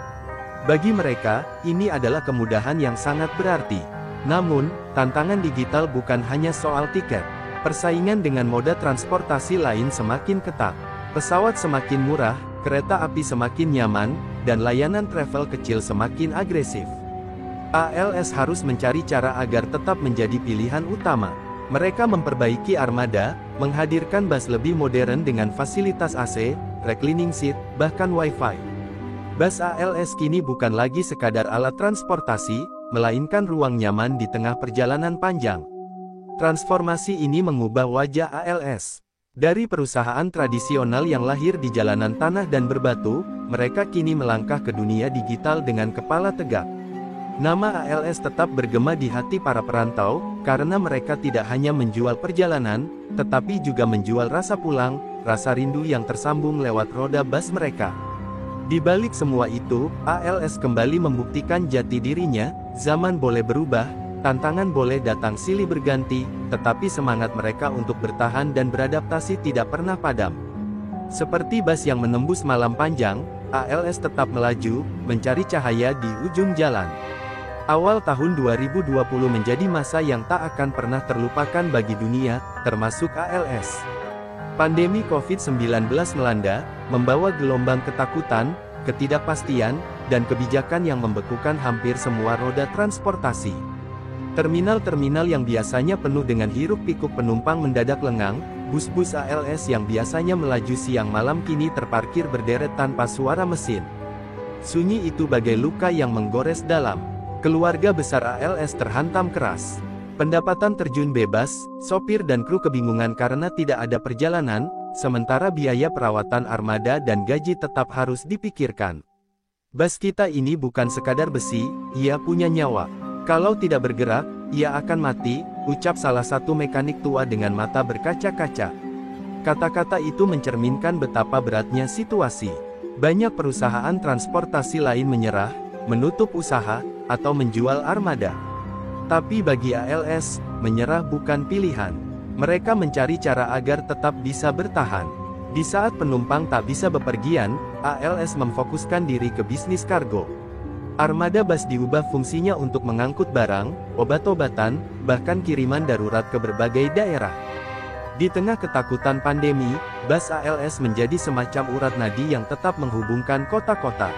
Bagi mereka, ini adalah kemudahan yang sangat berarti. Namun, tantangan digital bukan hanya soal tiket. Persaingan dengan moda transportasi lain semakin ketat. Pesawat semakin murah, kereta api semakin nyaman, dan layanan travel kecil semakin agresif. ALS harus mencari cara agar tetap menjadi pilihan utama. Mereka memperbaiki armada, menghadirkan bus lebih modern dengan fasilitas AC, reclining seat, bahkan Wi-Fi. Bus ALS kini bukan lagi sekadar alat transportasi, melainkan ruang nyaman di tengah perjalanan panjang. Transformasi ini mengubah wajah ALS. Dari perusahaan tradisional yang lahir di jalanan tanah dan berbatu, mereka kini melangkah ke dunia digital dengan kepala tegak. Nama ALS tetap bergema di hati para perantau, karena mereka tidak hanya menjual perjalanan, tetapi juga menjual rasa pulang, rasa rindu yang tersambung lewat roda bus mereka. Di balik semua itu, ALS kembali membuktikan jati dirinya. Zaman boleh berubah, tantangan boleh datang silih berganti, tetapi semangat mereka untuk bertahan dan beradaptasi tidak pernah padam. Seperti bus yang menembus malam panjang, ALS tetap melaju, mencari cahaya di ujung jalan. Awal tahun 2020 menjadi masa yang tak akan pernah terlupakan bagi dunia, termasuk ALS. Pandemi COVID-19 melanda, membawa gelombang ketakutan, ketidakpastian, dan kebijakan yang membekukan hampir semua roda transportasi. Terminal-terminal yang biasanya penuh dengan hiruk-pikuk penumpang mendadak lengang, bus-bus ALS yang biasanya melaju siang malam kini terparkir berderet tanpa suara mesin. Sunyi itu bagai luka yang menggores dalam. Keluarga besar ALS terhantam keras. Pendapatan terjun bebas, sopir dan kru kebingungan karena tidak ada perjalanan, sementara biaya perawatan armada dan gaji tetap harus dipikirkan. Bus kita ini bukan sekadar besi, ia punya nyawa. Kalau tidak bergerak, ia akan mati, ucap salah satu mekanik tua dengan mata berkaca-kaca. Kata-kata itu mencerminkan betapa beratnya situasi. Banyak perusahaan transportasi lain menyerah, menutup usaha, atau menjual armada. Tapi bagi ALS, menyerah bukan pilihan. Mereka mencari cara agar tetap bisa bertahan. Di saat penumpang tak bisa bepergian, ALS memfokuskan diri ke bisnis kargo. Armada bus diubah fungsinya untuk mengangkut barang, obat-obatan, bahkan kiriman darurat ke berbagai daerah. Di tengah ketakutan pandemi, bus ALS menjadi semacam urat nadi yang tetap menghubungkan kota-kota.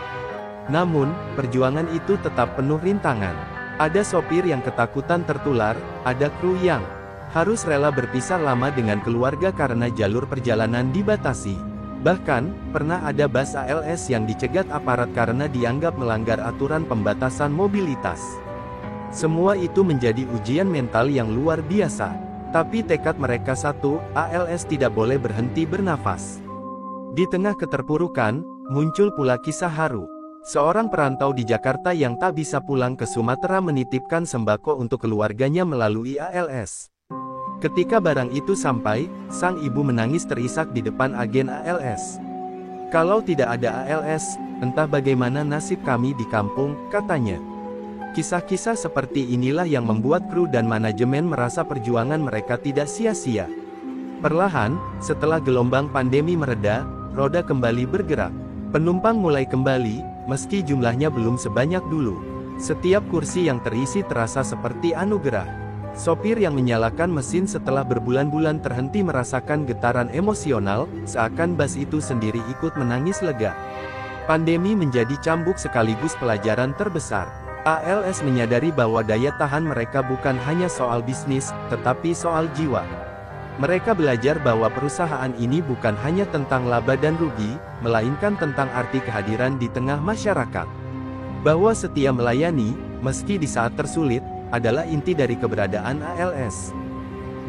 Namun, perjuangan itu tetap penuh rintangan. Ada sopir yang ketakutan tertular, ada kru yang Harus rela berpisah lama dengan keluarga karena jalur perjalanan dibatasi. Bahkan, pernah ada bus ALS yang dicegat aparat karena dianggap melanggar aturan pembatasan mobilitas. Semua itu menjadi ujian mental yang luar biasa. Tapi tekad mereka satu, ALS tidak boleh berhenti bernafas. Di tengah keterpurukan, muncul pula kisah haru. Seorang perantau di Jakarta yang tak bisa pulang ke Sumatera menitipkan sembako untuk keluarganya melalui ALS. Ketika barang itu sampai, sang ibu menangis terisak di depan agen ALS. "Kalau tidak ada ALS, entah bagaimana nasib kami di kampung," katanya. Kisah-kisah seperti inilah yang membuat kru dan manajemen merasa perjuangan mereka tidak sia-sia. Perlahan, setelah gelombang pandemi mereda, roda kembali bergerak. Penumpang mulai kembali, meski jumlahnya belum sebanyak dulu. Setiap kursi yang terisi terasa seperti anugerah. Sopir yang menyalakan mesin setelah berbulan-bulan terhenti merasakan getaran emosional, seakan bus itu sendiri ikut menangis lega. Pandemi menjadi cambuk sekaligus pelajaran terbesar. ALS menyadari bahwa daya tahan mereka bukan hanya soal bisnis, tetapi soal jiwa. Mereka belajar bahwa perusahaan ini bukan hanya tentang laba dan rugi, melainkan tentang arti kehadiran di tengah masyarakat. Bahwa setia melayani, meski di saat tersulit, adalah inti dari keberadaan ALS.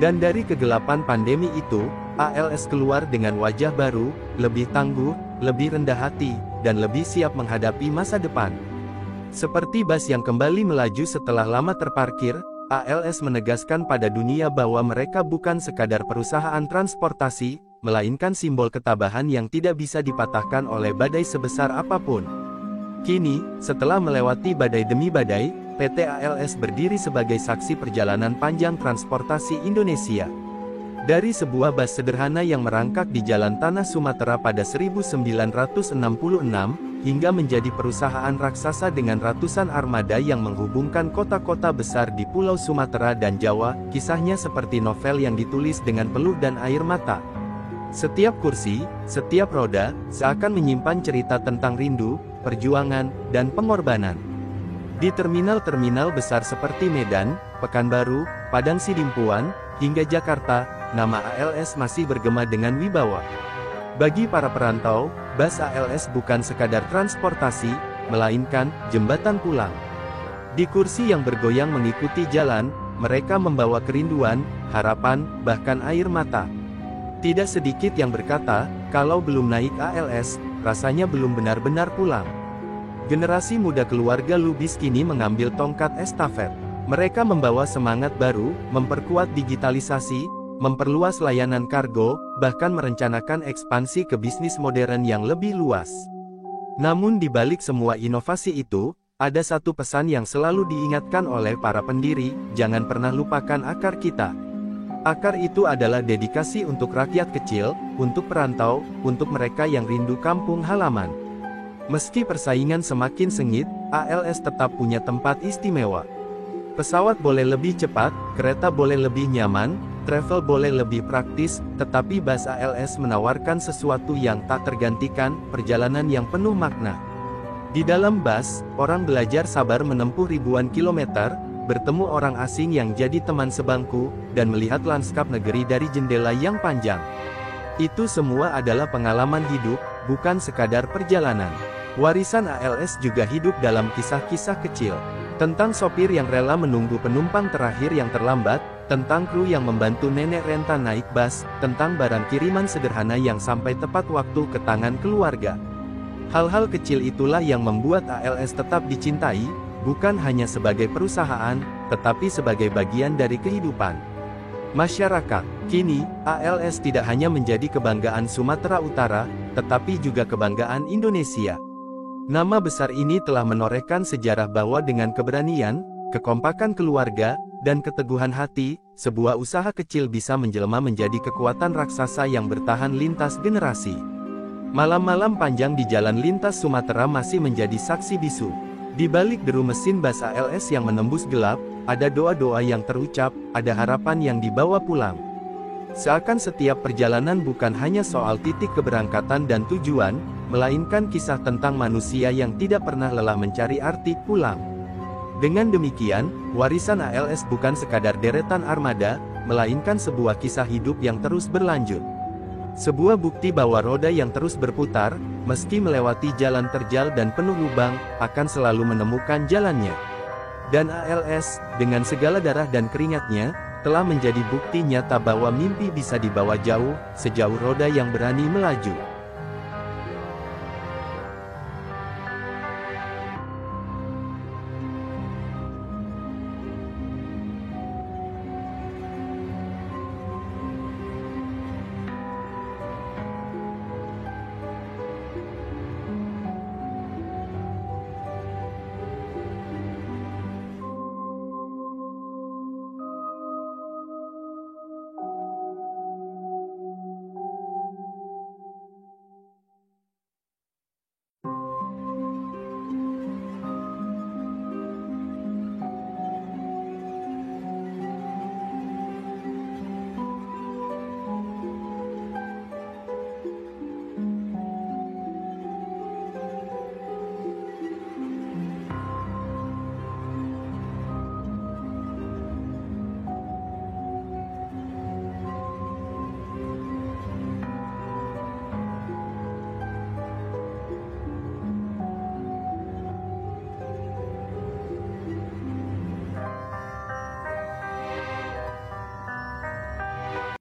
Dan dari kegelapan pandemi itu, ALS keluar dengan wajah baru, lebih tangguh, lebih rendah hati, dan lebih siap menghadapi masa depan. Seperti bus yang kembali melaju setelah lama terparkir, ALS menegaskan pada dunia bahwa mereka bukan sekadar perusahaan transportasi, melainkan simbol ketabahan yang tidak bisa dipatahkan oleh badai sebesar apapun. Kini, setelah melewati badai demi badai, PT ALS berdiri sebagai saksi perjalanan panjang transportasi Indonesia. Dari sebuah bus sederhana yang merangkak di jalan tanah Sumatera pada 1966, hingga menjadi perusahaan raksasa dengan ratusan armada yang menghubungkan kota-kota besar di Pulau Sumatera dan Jawa, kisahnya seperti novel yang ditulis dengan peluh dan air mata. Setiap kursi, setiap roda, seakan menyimpan cerita tentang rindu, perjuangan, dan pengorbanan. Di terminal-terminal besar seperti Medan, Pekanbaru, Padang Sidimpuan, hingga Jakarta, nama ALS masih bergema dengan wibawa. Bagi para perantau, bus ALS bukan sekadar transportasi, melainkan jembatan pulang. Di kursi yang bergoyang mengikuti jalan, mereka membawa kerinduan, harapan, bahkan air mata. Tidak sedikit yang berkata, kalau belum naik ALS, rasanya belum benar-benar pulang. Generasi muda keluarga Lubis kini mengambil tongkat estafet. Mereka membawa semangat baru, memperkuat digitalisasi, memperluas layanan kargo, bahkan merencanakan ekspansi ke bisnis modern yang lebih luas. Namun di balik semua inovasi itu, ada satu pesan yang selalu diingatkan oleh para pendiri, jangan pernah lupakan akar kita. Akar itu adalah dedikasi untuk rakyat kecil, untuk perantau, untuk mereka yang rindu kampung halaman. Meski persaingan semakin sengit, ALS tetap punya tempat istimewa. Pesawat boleh lebih cepat, kereta boleh lebih nyaman, travel boleh lebih praktis, tetapi bus ALS menawarkan sesuatu yang tak tergantikan, perjalanan yang penuh makna. Di dalam bus, orang belajar sabar menempuh ribuan kilometer, bertemu orang asing yang jadi teman sebangku, dan melihat lanskap negeri dari jendela yang panjang. Itu semua adalah pengalaman hidup, bukan sekadar perjalanan. Warisan ALS juga hidup dalam kisah-kisah kecil. Tentang sopir yang rela menunggu penumpang terakhir yang terlambat, tentang kru yang membantu nenek renta naik bus, tentang barang kiriman sederhana yang sampai tepat waktu ke tangan keluarga. Hal-hal kecil itulah yang membuat ALS tetap dicintai, bukan hanya sebagai perusahaan, tetapi sebagai bagian dari kehidupan masyarakat. Kini, ALS tidak hanya menjadi kebanggaan Sumatera Utara, tetapi juga kebanggaan Indonesia. Nama besar ini telah menorehkan sejarah bahwa dengan keberanian, kekompakan keluarga, dan keteguhan hati, sebuah usaha kecil bisa menjelma menjadi kekuatan raksasa yang bertahan lintas generasi. Malam-malam panjang di jalan lintas Sumatera masih menjadi saksi bisu. Di balik deru mesin bus ALS yang menembus gelap, ada doa-doa yang terucap, ada harapan yang dibawa pulang. Seakan setiap perjalanan bukan hanya soal titik keberangkatan dan tujuan, melainkan kisah tentang manusia yang tidak pernah lelah mencari arti pulang. Dengan demikian, warisan ALS bukan sekadar deretan armada, melainkan sebuah kisah hidup yang terus berlanjut. Sebuah bukti bahwa roda yang terus berputar, meski melewati jalan terjal dan penuh lubang, akan selalu menemukan jalannya. Dan ALS, dengan segala darah dan keringatnya, telah menjadi bukti nyata bahwa mimpi bisa dibawa jauh, sejauh roda yang berani melaju.